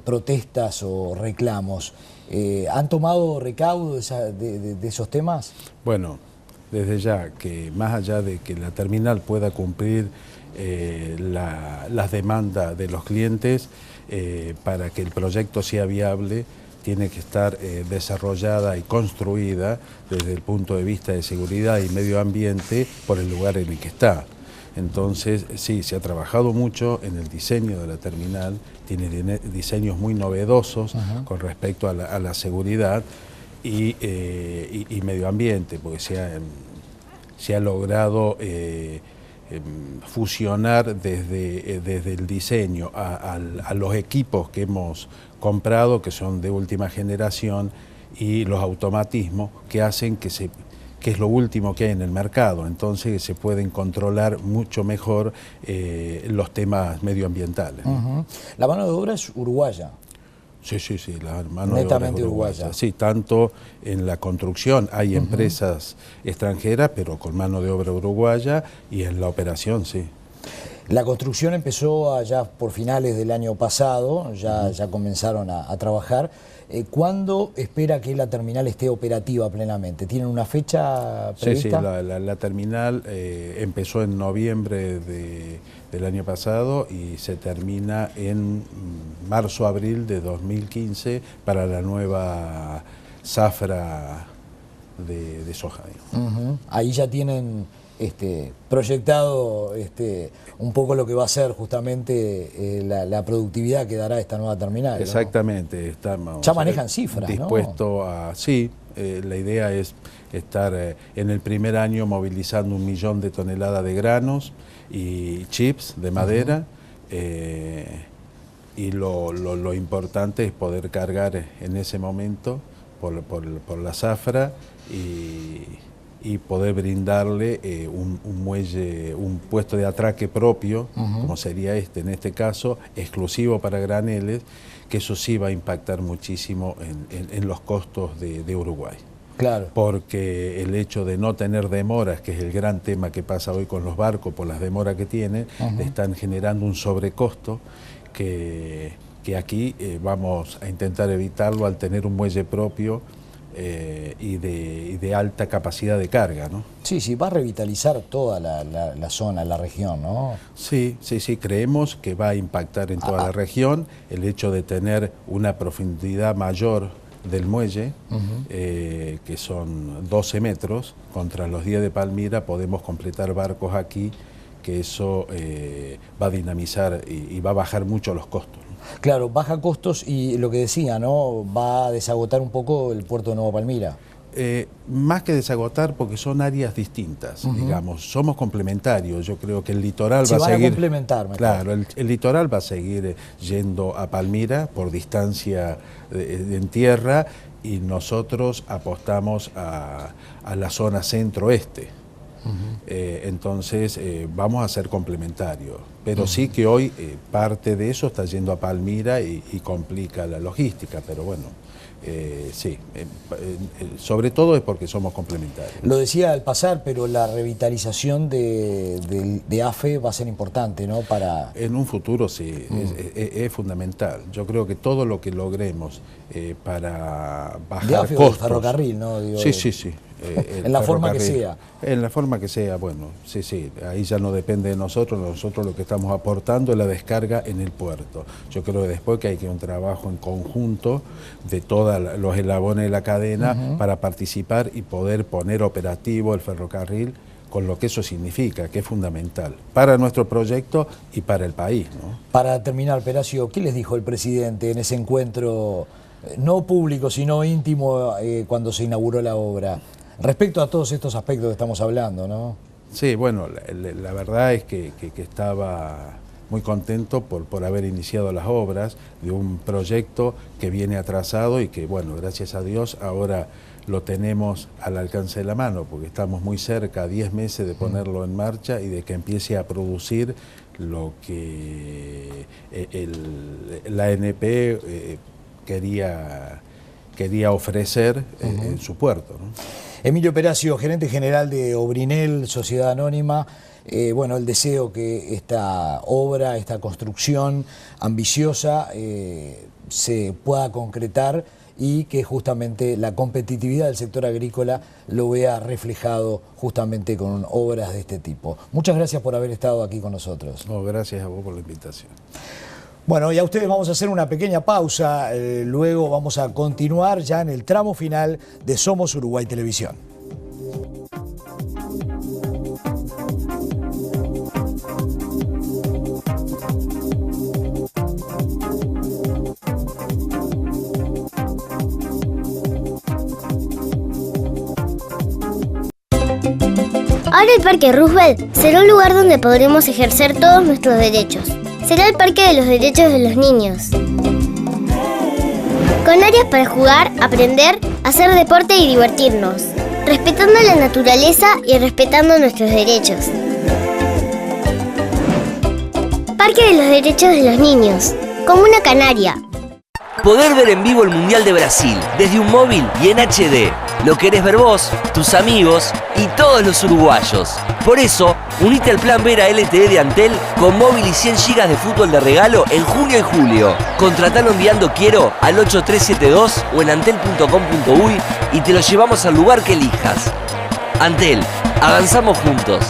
S11: protestas o reclamos. ¿Han tomado recaudo de esos temas?
S10: Bueno, desde ya que más allá de que la terminal pueda cumplir las demandas de los clientes, para que el proyecto sea viable, tiene que estar desarrollada y construida desde el punto de vista de seguridad y medio ambiente por el lugar en el que está. Entonces, sí, se ha trabajado mucho en el diseño de la terminal, tiene diseños muy novedosos con respecto a la seguridad y medio ambiente, porque se ha logrado fusionar desde el diseño a los equipos que hemos comprado, que son de última generación, y los automatismos que hacen que es lo último que hay en el mercado, entonces se pueden controlar mucho mejor los temas medioambientales.
S11: La mano de obra es uruguaya.
S10: Sí, la mano de obra
S11: netamente
S10: es
S11: uruguaya.
S10: Sí, tanto en la construcción hay empresas extranjeras, pero con mano de obra uruguaya, y en la operación, sí.
S11: La construcción empezó allá por finales del año pasado, ya comenzaron a trabajar. ¿Cuándo espera que la terminal esté operativa plenamente? ¿Tienen una fecha prevista?
S10: Sí, la terminal empezó en noviembre del año pasado y se termina en marzo-abril de 2015 para la nueva zafra de soja.
S11: Ahí ya tienen proyectado un poco lo que va a ser justamente la productividad que dará esta nueva terminal.
S10: Exactamente, ¿no? Estamos
S11: ya manejan cifras,
S10: dispuestos a... Sí, la idea es estar en el primer año movilizando 1 millón de toneladas de granos y chips de madera, y lo importante es poder cargar en ese momento por la zafra y poder brindarle un muelle, un puesto de atraque propio, como sería en este caso, exclusivo para graneles, que eso sí va a impactar muchísimo en los costos de Uruguay.
S11: Claro.
S10: Porque el hecho de no tener demoras, que es el gran tema que pasa hoy con los barcos, por las demoras que tienen, le están generando un sobrecosto que aquí vamos a intentar evitarlo al tener un muelle propio y de alta capacidad de carga, ¿no?
S11: Sí, va a revitalizar toda la zona, la región, ¿no?
S10: Sí, creemos que va a impactar en toda la región el hecho de tener una profundidad mayor del muelle, que son 12 metros, contra los 10 de Palmira podemos completar barcos aquí, que eso va a dinamizar y va a bajar mucho los costos.
S11: Claro, baja costos y lo que decía, ¿no? Va a desagotar un poco el puerto de Nueva Palmira.
S10: Más que desagotar, porque son áreas distintas, digamos, somos complementarios. Yo creo que el litoral va a seguir...
S11: a complementar,
S10: claro, el litoral va a seguir yendo a Palmira por distancia en tierra, y nosotros apostamos a la zona centro-oeste. Entonces vamos a ser complementarios, pero sí que hoy parte de eso está yendo a Palmira y complica la logística, pero bueno, sobre todo es porque somos complementarios.
S11: Lo decía al pasar, pero la revitalización de AFE va a ser importante, ¿no?
S10: En un futuro sí, es fundamental. Yo creo que todo lo que logremos para bajar
S11: de AFE
S10: costos...
S11: o ferrocarril, ¿no? Digo,
S10: sí.
S11: En la forma que sea.
S10: En la forma que sea, bueno, sí, ahí ya no depende de nosotros lo que estamos aportando es la descarga en el puerto. Yo creo que después que hay que un trabajo en conjunto de todos los eslabones de la cadena para participar y poder poner operativo el ferrocarril, con lo que eso significa, que es fundamental para nuestro proyecto y para el país, ¿no?
S11: Para terminar, Peracio, ¿qué les dijo el presidente en ese encuentro, no público, sino íntimo, cuando se inauguró la obra? Respecto a todos estos aspectos que estamos hablando, ¿no?
S10: Sí, bueno, la verdad es que estaba muy contento por haber iniciado las obras de un proyecto que viene atrasado y que, bueno, gracias a Dios ahora lo tenemos al alcance de la mano, porque estamos muy cerca, 10 meses de ponerlo en marcha y de que empiece a producir lo que la ANP quería ofrecer en su puerto, ¿no?
S11: Emilio Peracio, gerente general de Obrinel, Sociedad Anónima. Bueno, el deseo que esta obra, esta construcción ambiciosa se pueda concretar y que justamente la competitividad del sector agrícola lo vea reflejado justamente con obras de este tipo. Muchas gracias por haber estado aquí con nosotros.
S10: No, gracias a vos por la invitación.
S11: Bueno, y a ustedes vamos a hacer una pequeña pausa, luego vamos a continuar ya en el tramo final de Somos Uruguay Televisión.
S12: Ahora el Parque Roosevelt será un lugar donde podremos ejercer todos nuestros derechos. Será el Parque de los Derechos de los Niños. Con áreas para jugar, aprender, hacer deporte y divertirnos. Respetando la naturaleza y respetando nuestros derechos. Parque de los Derechos de los Niños. Como una canaria.
S5: Poder ver en vivo el Mundial de Brasil desde un móvil y en HD. Lo querés ver vos, tus amigos y todos los uruguayos. Por eso, unite al plan Vera LTE de Antel con móvil y 100 GB de fútbol de regalo en junio y julio. Contratalo enviando quiero al 8372 o en antel.com.uy y te lo llevamos al lugar que elijas. Antel, avanzamos juntos.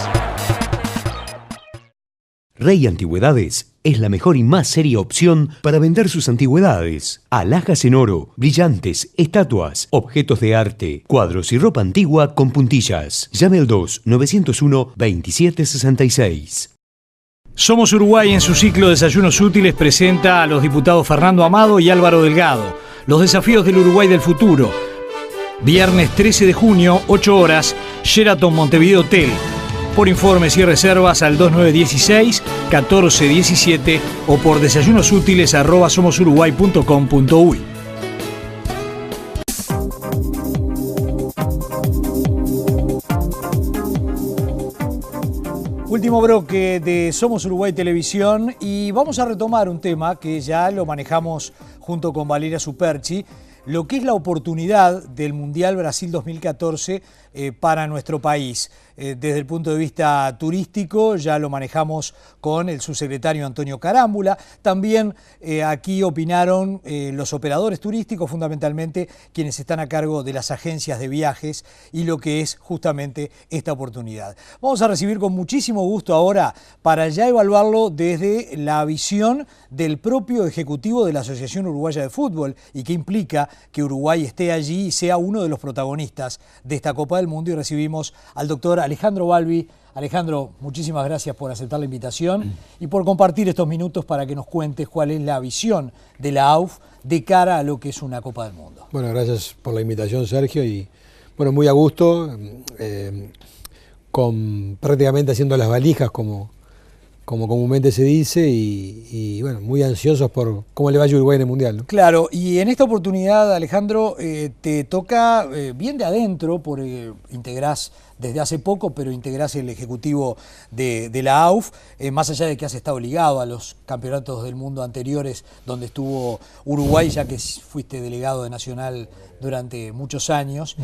S3: Rey Antigüedades es la mejor y más seria opción para vender sus antigüedades. Alhajas en oro, brillantes, estatuas, objetos de arte, cuadros y ropa antigua con puntillas. Llame al 2-901-2766.
S1: Somos Uruguay en su ciclo Desayunos Útiles presenta a los diputados Fernando Amado y Álvaro Delgado. Los desafíos del Uruguay del futuro. Viernes 13 de junio, 8 horas, Sheraton Montevideo Hotel. Por informes y reservas al 2916-1417 o por desayunosútiles@somosuruguay.com.uy. Último bloque de Somos Uruguay Televisión y vamos a retomar un tema que ya lo manejamos junto con Valeria Superchi, lo que es la oportunidad del Mundial Brasil 2014 para nuestro país. Desde el punto de vista turístico ya lo manejamos con el subsecretario Antonio Carámbula. También aquí opinaron los operadores turísticos, fundamentalmente quienes están a cargo de las agencias de viajes y lo que es justamente esta oportunidad. Vamos a recibir con muchísimo gusto ahora para ya evaluarlo desde la visión del propio ejecutivo de la Asociación Uruguaya de Fútbol y que implica que Uruguay esté allí y sea uno de los protagonistas de esta Copa del Mundo, y recibimos al doctor Alejandro Balbi. Alejandro, muchísimas gracias por aceptar la invitación y por compartir estos minutos para que nos cuentes cuál es la visión de la AUF de cara a lo que es una Copa del Mundo.
S13: Bueno, gracias por la invitación, Sergio, y bueno, muy a gusto, con prácticamente haciendo las valijas como comúnmente se dice, y bueno, muy ansiosos por cómo le vaya a Uruguay en el Mundial, ¿no?
S1: Claro, y en esta oportunidad, Alejandro, te toca bien de adentro, porque integrás desde hace poco, pero integrás el ejecutivo de la AUF, más allá de que has estado ligado a los campeonatos del mundo anteriores donde estuvo Uruguay, ya que fuiste delegado de Nacional durante muchos años.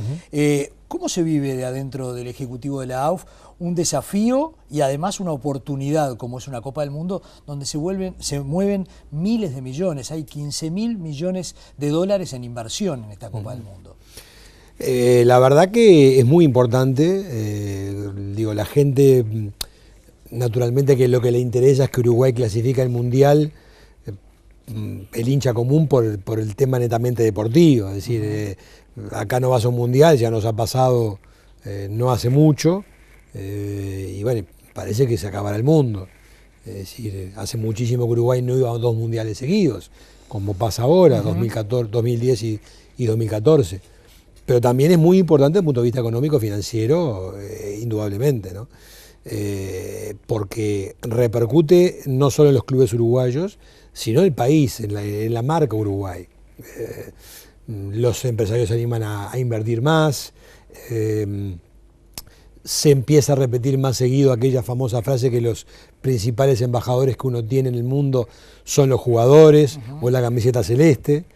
S1: ¿Cómo se vive de adentro del ejecutivo de la AUF un desafío y además una oportunidad como es una Copa del Mundo donde se mueven miles de millones, hay 15.000 millones de dólares en inversión en esta Copa del Mundo?
S13: La verdad que es muy importante, digo, la gente naturalmente que lo que le interesa es que Uruguay clasifica el Mundial, el hincha común por el tema netamente deportivo, es decir, acá no vas a un Mundial, ya nos ha pasado no hace mucho, y bueno, parece que se acabará el mundo. Es decir, hace muchísimo que Uruguay no iba a 2 mundiales seguidos, como pasa ahora, 2010 y 2014. Pero también es muy importante desde el punto de vista económico, financiero, indudablemente, ¿no? Porque repercute no solo en los clubes uruguayos, sino en el país, en la marca Uruguay. Los empresarios se animan a invertir más, se empieza a repetir más seguido aquella famosa frase que los principales embajadores que uno tiene en el mundo son los jugadores o la camiseta celeste.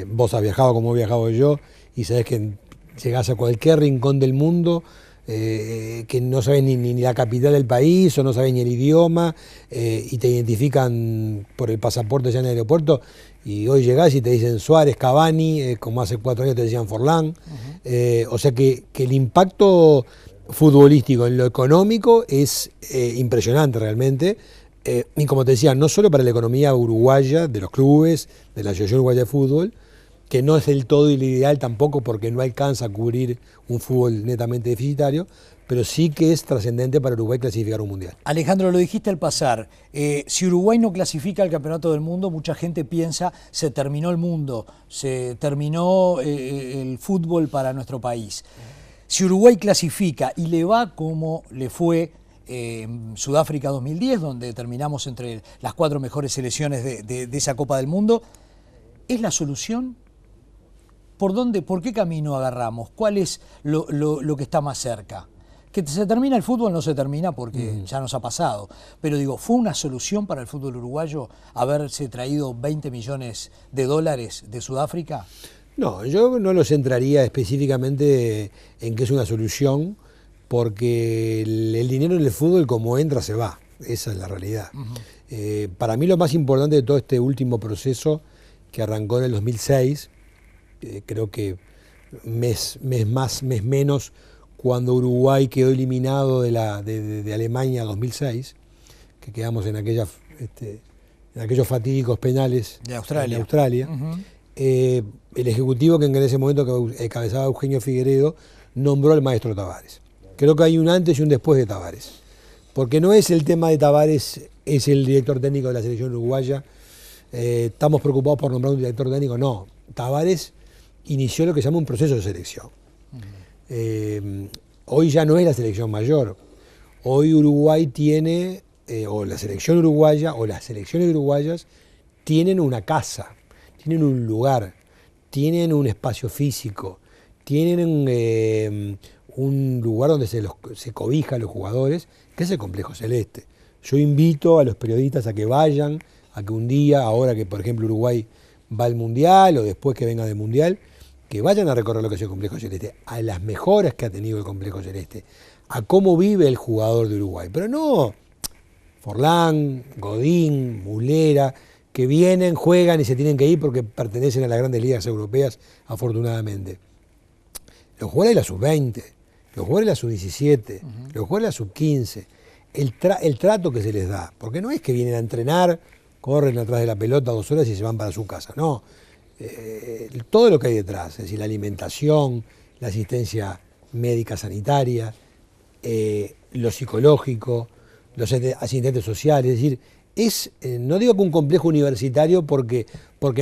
S13: Vos has viajado como he viajado yo y sabés que llegás a cualquier rincón del mundo, que no sabes ni la capital del país o no sabes ni el idioma, y te identifican por el pasaporte ya en el aeropuerto, y hoy llegás y te dicen Suárez, Cavani, como hace 4 años te decían Forlán. O sea que el impacto futbolístico en lo económico es impresionante realmente. Y como te decía, no solo para la economía uruguaya, de los clubes, de la Asociación Uruguaya de Fútbol, que no es del todo el ideal tampoco porque no alcanza a cubrir un fútbol netamente deficitario, pero sí que es trascendente para Uruguay clasificar un mundial.
S1: Alejandro, lo dijiste al pasar, si Uruguay no clasifica al Campeonato del Mundo, mucha gente piensa se terminó el mundo, se terminó el fútbol para nuestro país. Si Uruguay clasifica y le va como le fue en Sudáfrica 2010, donde terminamos entre las 4 mejores selecciones de esa Copa del Mundo, ¿es la solución? ¿Por qué camino agarramos? ¿Cuál es lo que está más cerca? Que se termina el fútbol no se termina porque ya nos ha pasado, pero digo, ¿fue una solución para el fútbol uruguayo haberse traído 20 millones de dólares de Sudáfrica?
S13: No, yo no lo centraría específicamente en que es una solución, porque el dinero en el fútbol como entra se va, esa es la realidad. Para mí lo más importante de todo este último proceso que arrancó en el 2006, creo que mes más, mes menos, cuando Uruguay quedó eliminado de Alemania 2006, que quedamos en aquellos fatídicos penales
S1: de Australia.
S13: En Australia. El ejecutivo que en ese momento encabezaba Eugenio Figueredo nombró al maestro Tavares. Creo que hay un antes y un después de Tavares, porque no es el tema de Tavares, es el director técnico de la selección uruguaya. Estamos preocupados por nombrar un director técnico, no. Tavares inició lo que se llama un proceso de selección. Hoy ya no es la selección mayor. Hoy Uruguay tiene, o la selección uruguaya, o las selecciones uruguayas tienen una casa, tienen un lugar, tienen un espacio físico, tienen un lugar donde se cobija a los jugadores, que es el Complejo Celeste. Yo invito a los periodistas a que vayan, a que un día, ahora que por ejemplo Uruguay va al Mundial o después que venga del Mundial, que vayan a recorrer lo que es el Complejo Celeste, a las mejoras que ha tenido el Complejo Celeste, a cómo vive el jugador de Uruguay. Pero no Forlán, Godín, Mulera, que vienen, juegan y se tienen que ir porque pertenecen a las grandes ligas europeas, afortunadamente. Los jugadores de la sub-20, los jugadores de la sub-17, los jugadores de la sub-15, el trato que se les da, porque no es que vienen a entrenar, corren atrás de la pelota 2 horas y se van para su casa, no. Todo lo que hay detrás, es decir, la alimentación, la asistencia médica sanitaria, lo psicológico, los asistentes sociales, es decir, no digo que un complejo universitario porque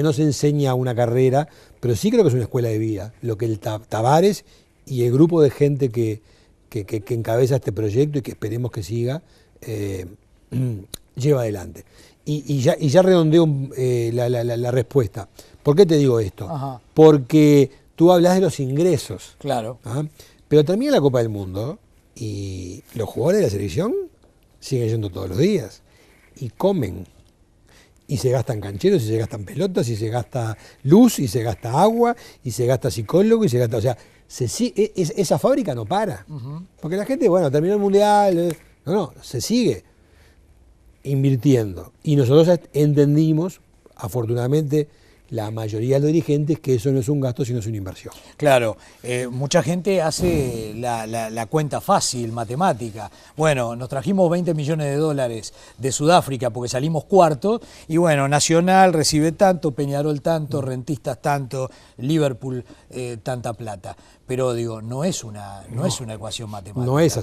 S13: no se enseña una carrera, pero sí creo que es una escuela de vida, lo que el Tavares y el grupo de gente que encabeza este proyecto y que esperemos que siga, lleva adelante. Y ya redondeo la respuesta. ¿Por qué te digo esto?
S1: Ajá.
S13: Porque tú hablas de los ingresos.
S1: Claro.
S13: Pero termina la Copa del Mundo y los jugadores de la selección siguen yendo todos los días y comen. Y se gastan cancheros, y se gastan pelotas, y se gasta luz, y se gasta agua, y se gasta psicólogo, y se gasta... O sea, esa fábrica no para. Porque la gente, bueno, terminó el Mundial. No, se sigue invirtiendo. Y nosotros entendimos, afortunadamente, la mayoría de los dirigentes, que eso no es un gasto, sino es una inversión.
S1: Claro, mucha gente hace la cuenta fácil, matemática. Bueno, nos trajimos 20 millones de dólares de Sudáfrica porque salimos cuarto, y bueno, Nacional recibe tanto, Peñarol tanto, Rentistas tanto, Liverpool tanta plata. Pero digo, no es una ecuación matemática.
S13: No es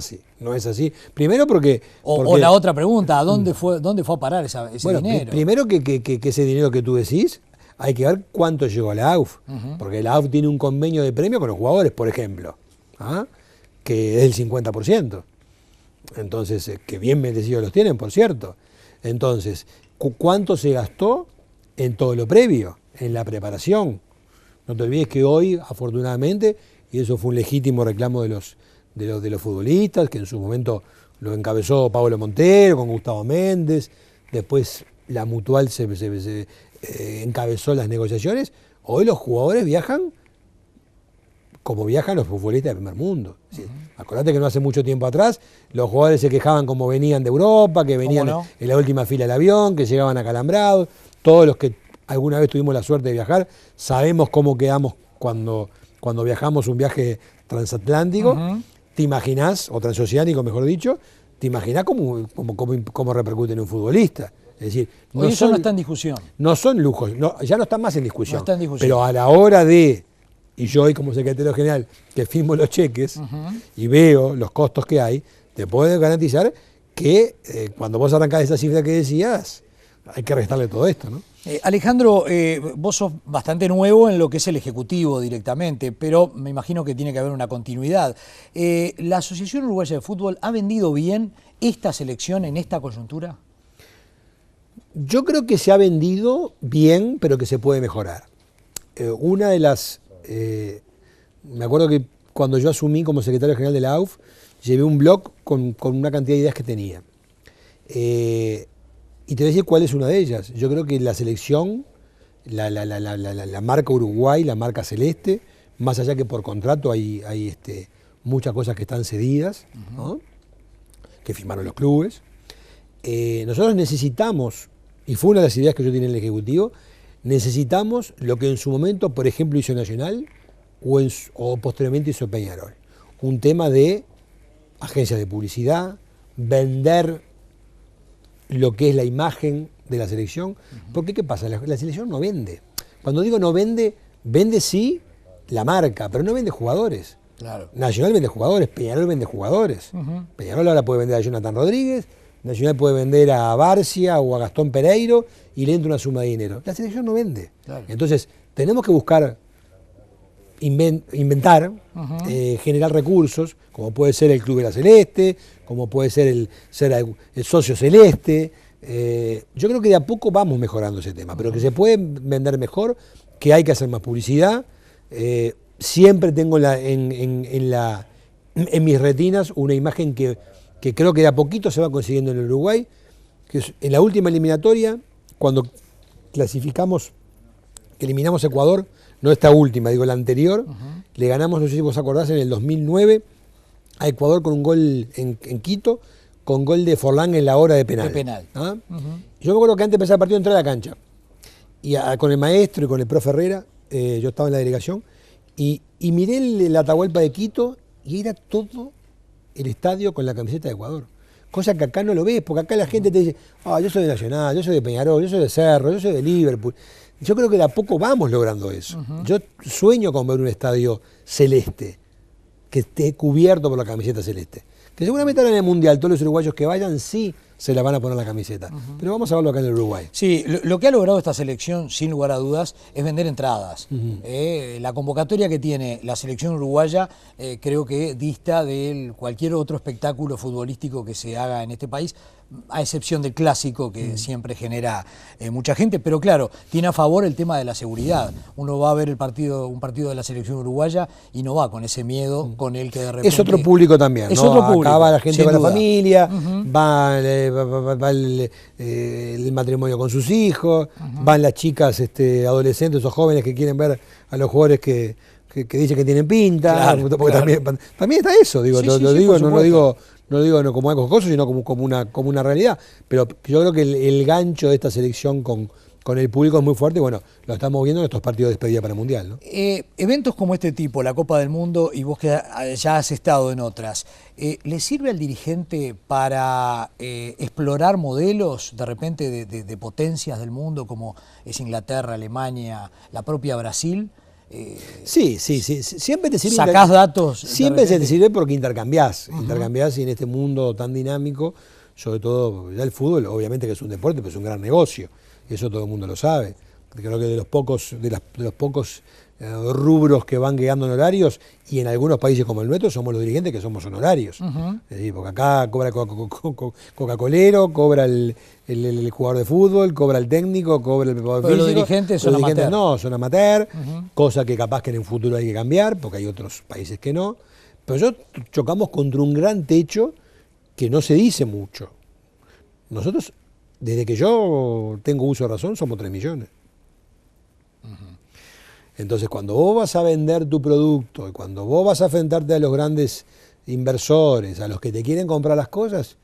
S13: así. Primero porque...
S1: O la otra pregunta, ¿a dónde fue a parar ese dinero?
S13: Primero que ese dinero que tú decís, hay que ver cuánto llegó a la AUF, porque la AUF tiene un convenio de premio con los jugadores, por ejemplo, que es el 50%. Entonces, que bien merecidos los tienen, por cierto. Entonces, ¿cuánto se gastó en todo lo previo, en la preparación? No te olvides que hoy, afortunadamente, y eso fue un legítimo reclamo de los futbolistas, que en su momento lo encabezó Pablo Montero con Gustavo Méndez, después la Mutual se encabezó las negociaciones. Hoy los jugadores viajan como viajan los futbolistas del primer mundo. ¿Sí? Acordate que no hace mucho tiempo atrás los jugadores se quejaban como venían de Europa, que venían en la última fila del avión, que llegaban acalambrados. Todos los que alguna vez tuvimos la suerte de viajar sabemos cómo quedamos cuando viajamos un viaje transatlántico. ¿Te imaginás, o transoceánico mejor dicho, te imaginás cómo repercute en un futbolista? Es decir,
S1: eso no está en discusión.
S13: No son lujos, ya no están más en discusión.
S1: No está en discusión.
S13: Pero a la hora de, y yo hoy como secretario general que firmo los cheques y veo los costos que hay, te puedo garantizar que cuando vos arrancás esa cifra que decías, hay que restarle todo esto, ¿no?
S1: Alejandro, vos sos bastante nuevo en lo que es el Ejecutivo directamente, pero me imagino que tiene que haber una continuidad. ¿La Asociación Uruguaya de Fútbol ha vendido bien esta selección en esta coyuntura?
S13: Yo creo que se ha vendido bien, pero que se puede mejorar. Una de las... me acuerdo que cuando yo asumí como secretario general de la AUF, llevé un blog con una cantidad de ideas que tenía. Y te voy a decir cuál es una de ellas. Yo creo que la selección, la marca Uruguay, la marca celeste, más allá que por contrato hay muchas cosas que están cedidas, ¿no? Que firmaron los clubes. Nosotros necesitamos, y fue una de las ideas que yo tenía en el Ejecutivo, necesitamos lo que en su momento, por ejemplo, hizo Nacional o posteriormente hizo Peñarol. Un tema de agencias de publicidad, vender lo que es la imagen de la selección. Porque ¿qué pasa? La selección no vende. Cuando digo no vende, vende sí la marca, pero no vende jugadores.
S1: Claro.
S13: Nacional vende jugadores, Peñarol vende jugadores. Peñarol ahora puede vender a Jonathan Rodríguez, Nacional puede vender a Barcia o a Gastón Pereiro y le entra una suma de dinero. La selección no vende. Claro. Entonces, tenemos que buscar inventar, generar recursos, como puede ser el Club de la Celeste, como puede ser el socio celeste. Yo creo que de a poco vamos mejorando ese tema, pero que se puede vender mejor, que hay que hacer más publicidad. Siempre tengo en mis retinas una imagen que creo que de a poquito se va consiguiendo en el Uruguay, que es en la última eliminatoria, cuando clasificamos, eliminamos a Ecuador, no esta última, digo la anterior, le ganamos, no sé si vos acordás, en el 2009 a Ecuador con un gol en Quito, con gol de Forlán en la hora de penal. ¿Ah? Yo me acuerdo que antes de empezar el partido entré a la cancha, y con el maestro y con el profe Herrera, yo estaba en la delegación, y miré la Atahualpa de Quito, y era todo el estadio con la camiseta de Ecuador. Cosa que acá no lo ves, porque acá la gente te dice, yo soy de Nacional, yo soy de Peñarol, yo soy de Cerro, yo soy de Liverpool. Yo creo que de a poco vamos logrando eso. Yo sueño con ver un estadio celeste, que esté cubierto por la camiseta celeste. Que seguramente ahora en el Mundial todos los uruguayos que vayan sí se la van a poner la camiseta. Pero vamos a verlo acá en el Uruguay.
S1: Sí, lo que ha logrado esta selección, sin lugar a dudas, es vender entradas. La convocatoria que tiene la selección uruguaya creo que dista de cualquier otro espectáculo futbolístico que se haga en este país, a excepción del clásico que siempre genera mucha gente, pero claro, tiene a favor el tema de la seguridad. Uno va a ver un partido de la selección uruguaya y no va con ese miedo con el que de repente...
S13: Es otro público también,
S1: es
S13: ¿no?
S1: otro público,
S13: acá va la gente con
S1: duda.
S13: La familia, va el matrimonio con sus hijos, van las chicas adolescentes o jóvenes que quieren ver a los jugadores que dicen que tienen pinta,
S1: claro,
S13: porque
S1: claro.
S13: También está eso, digo,
S1: Sí,
S13: no
S1: no
S13: lo digo como algo jocoso, sino como una realidad. Pero yo creo que el gancho de esta selección con el público es muy fuerte y bueno, lo estamos viendo en estos partidos de despedida para el Mundial, ¿no?
S1: Eventos como este tipo, la Copa del Mundo, y vos que ya has estado en otras, ¿le sirve al dirigente para explorar modelos de repente de potencias del mundo como es Inglaterra, Alemania, la propia Brasil?
S13: Sí, siempre te sirve.
S1: ¿Sacás datos?
S13: Siempre se te sirve porque intercambiás y en este mundo tan dinámico, sobre todo ya el fútbol, obviamente que es un deporte, pero es un gran negocio, y eso todo el mundo lo sabe. Creo que de los pocos rubros que van quedando en horarios, y en algunos países como el nuestro somos los dirigentes que somos honorarios. Es decir, porque acá cobra Coca-Colero, cobra el jugador de fútbol, cobra el técnico, cobra el preparador físico.
S1: Los dirigentes son amateur.
S13: No, son amateur, cosa que capaz que en el futuro hay que cambiar, porque hay otros países que no. Pero chocamos contra un gran techo que no se dice mucho. Nosotros, desde que yo tengo uso de razón, somos 3 millones. Entonces, cuando vos vas a vender tu producto y cuando vos vas a enfrentarte a los grandes inversores, a los que te quieren comprar las cosas,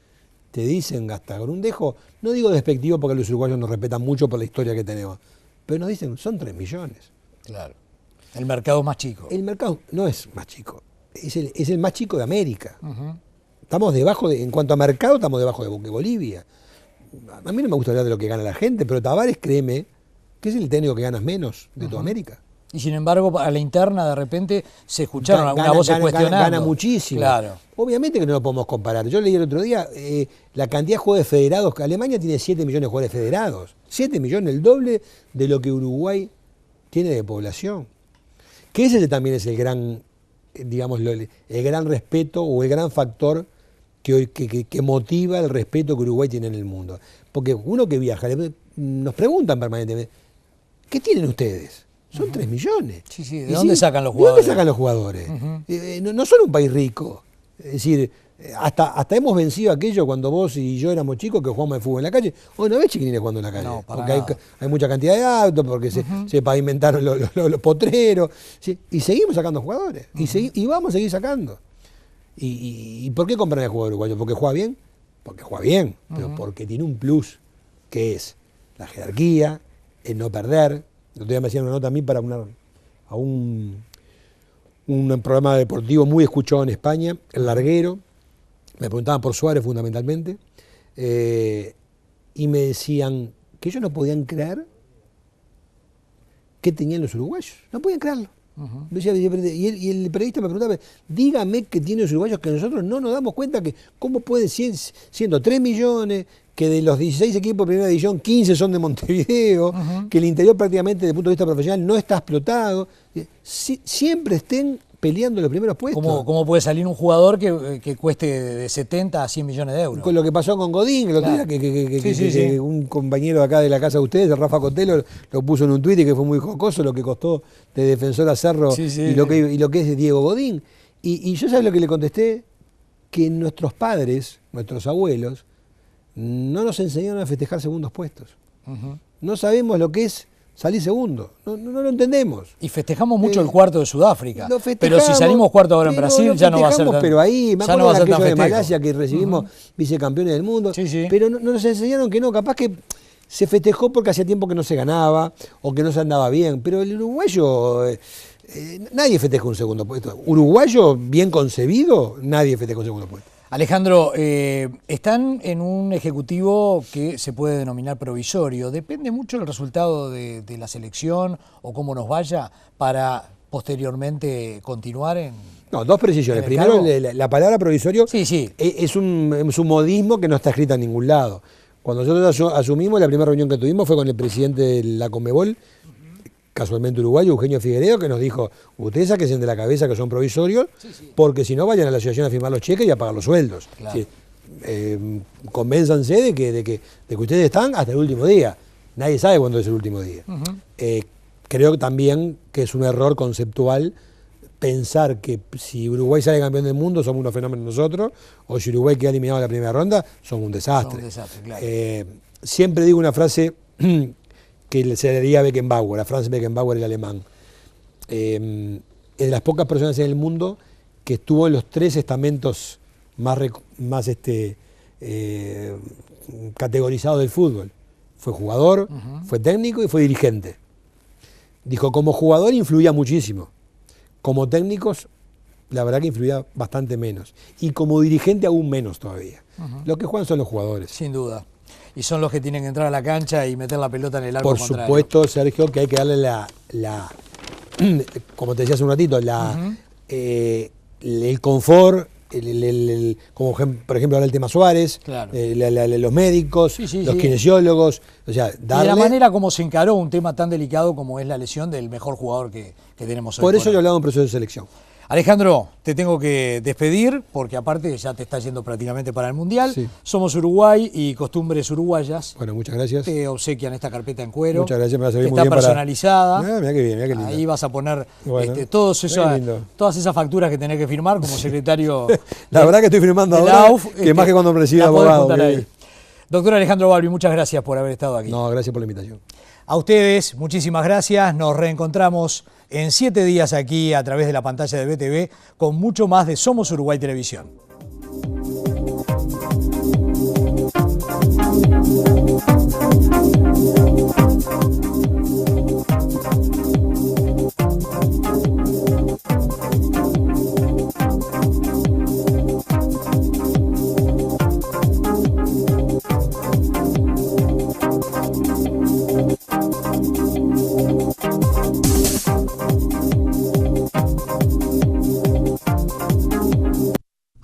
S13: te dicen hasta con un dejo, no digo despectivo porque los uruguayos nos respetan mucho por la historia que tenemos, pero nos dicen, son 3 millones.
S1: Claro. El mercado es más chico.
S13: El mercado no es más chico, es el más chico de América. Estamos debajo, en cuanto a mercado, estamos debajo de Bolivia. A mí no me gusta hablar de lo que gana la gente, pero Tavares, créeme, que es el técnico que ganas menos de toda América.
S1: Y sin embargo, a la interna de repente se escucharon algunas voces cuestionando.
S13: Gana muchísimo.
S1: Claro.
S13: Obviamente que no lo podemos comparar. Yo leí el otro día la cantidad de jugadores federados. Alemania tiene 7 millones de jugadores federados. 7 millones, el doble de lo que Uruguay tiene de población. Que ese también es el gran, digamos, el gran respeto o el gran factor que motiva el respeto que Uruguay tiene en el mundo. Porque uno que viaja, nos preguntan permanentemente, ¿qué tienen ustedes? Son 3 millones.
S1: Sí, sí. ¿De dónde sacan los jugadores?
S13: ¿De dónde sacan los jugadores? No son un país rico. Es decir, hasta hemos vencido aquello cuando vos y yo éramos chicos que jugamos de fútbol en la calle. Hoy no ves chiquilines jugando en la calle.
S1: No,
S13: porque hay mucha cantidad de autos, porque se pavimentaron los potreros. ¿Sí? Y seguimos sacando jugadores. Y vamos a seguir sacando. ¿Y por qué compran el jugador uruguayo? ¿Porque juega bien? Porque juega bien, pero porque tiene un plus, que es la jerarquía, el no perder. El otro día me hacían una nota a mí para un programa deportivo muy escuchado en España, El Larguero. Me preguntaban por Suárez fundamentalmente. Y me decían que ellos no podían creer qué tenían los uruguayos. No podían creerlo. Y el periodista me preguntaba, dígame qué tienen los uruguayos que nosotros no nos damos cuenta que cómo pueden, siendo 3 millones, que de los 16 equipos de primera división, 15 son de Montevideo, que el interior prácticamente desde el punto de vista profesional no está explotado, siempre estén peleando los primeros puestos.
S1: ¿Cómo puede salir un jugador que cueste de 70 a 100 millones de euros?
S13: Con lo que pasó con Godín, el otro día, que un compañero acá de la casa de ustedes, Rafa Cotelo, lo puso en un tuit y que fue muy jocoso lo que costó de Defensor a Cerro y lo que es Diego Godín. Y yo, ¿sabes lo que le contesté? Que nuestros padres, nuestros abuelos, no nos enseñaron a festejar segundos puestos. No sabemos lo que es salir segundo, no lo entendemos.
S1: Y festejamos mucho el cuarto de Sudáfrica, pero si salimos cuarto ahora en Brasil ya no va a ser tan,
S13: pero ahí, me acuerdo de aquello de Malasia que recibimos vicecampeones del mundo, pero no nos enseñaron que no, capaz que se festejó porque hacía tiempo que no se ganaba o que no se andaba bien, pero el uruguayo, nadie festeja un segundo puesto. Uruguayo bien concebido, nadie festeja un segundo puesto.
S1: Alejandro, están en un ejecutivo que se puede denominar provisorio. ¿Depende mucho el resultado de la selección o cómo nos vaya para posteriormente continuar en...?
S13: No, dos precisiones. Primero, la palabra provisorio es un modismo que no está escrita en ningún lado. Cuando nosotros asumimos, la primera reunión que tuvimos fue con el presidente de la Conmebol, casualmente uruguayo, Eugenio Figueiredo, que nos dijo, ustedes sáquense de la cabeza que son provisorios, porque si no vayan a la asociación a firmar los cheques y a pagar los sueldos. Claro. Convénzanse de que ustedes están hasta el último día. Nadie sabe cuándo es el último día. Creo también que es un error conceptual pensar que si Uruguay sale campeón del mundo somos unos fenómenos nosotros, o si Uruguay queda eliminado en la primera ronda, somos un desastre. Claro. Siempre digo una frase que se le diría a Beckenbauer, a Franz Beckenbauer, el alemán. Es de las pocas personas en el mundo que estuvo en los 3 estamentos más categorizados del fútbol. Fue jugador, fue técnico y fue dirigente. Dijo, como jugador influía muchísimo. Como técnicos, la verdad que influía bastante menos. Y como dirigente aún menos todavía. Lo que juegan son los jugadores.
S1: Sin duda. Y son los que tienen que entrar a la cancha y meter la pelota en el arco contrario.
S13: Por supuesto, Sergio, que hay que darle como te decía hace un ratito, el confort, como por ejemplo ahora el tema Suárez, los médicos, los kinesiólogos, o sea, darle...
S1: Y la manera como se encaró un tema tan delicado como es la lesión del mejor jugador que tenemos hoy.
S13: Por eso yo hablaba de un proceso de selección.
S1: Alejandro, te tengo que despedir porque aparte ya te está yendo prácticamente para el Mundial. Somos Uruguay y Costumbres Uruguayas.
S13: Bueno, muchas gracias.
S1: Te obsequian esta carpeta en cuero.
S13: Muchas gracias, me va a servir muy
S1: bien. Está
S13: para...
S1: personalizada.
S13: Mirá qué bien, mirá qué lindo.
S1: Ahí vas a poner todas esas facturas que tenés que firmar como secretario.
S13: La verdad que estoy firmando ahora, que más que cuando recibe abogado.
S1: Doctor Alejandro Balbi, muchas gracias por haber estado aquí.
S13: No, gracias por la invitación.
S1: A ustedes, muchísimas gracias. Nos reencontramos en 7 días aquí a través de la pantalla de BTV con mucho más de Somos Uruguay Televisión.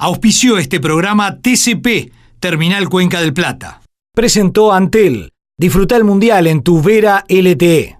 S1: Auspició este programa TCP, Terminal Cuenca del Plata. Presentó Antel. Disfruta el Mundial en tu Vera LTE.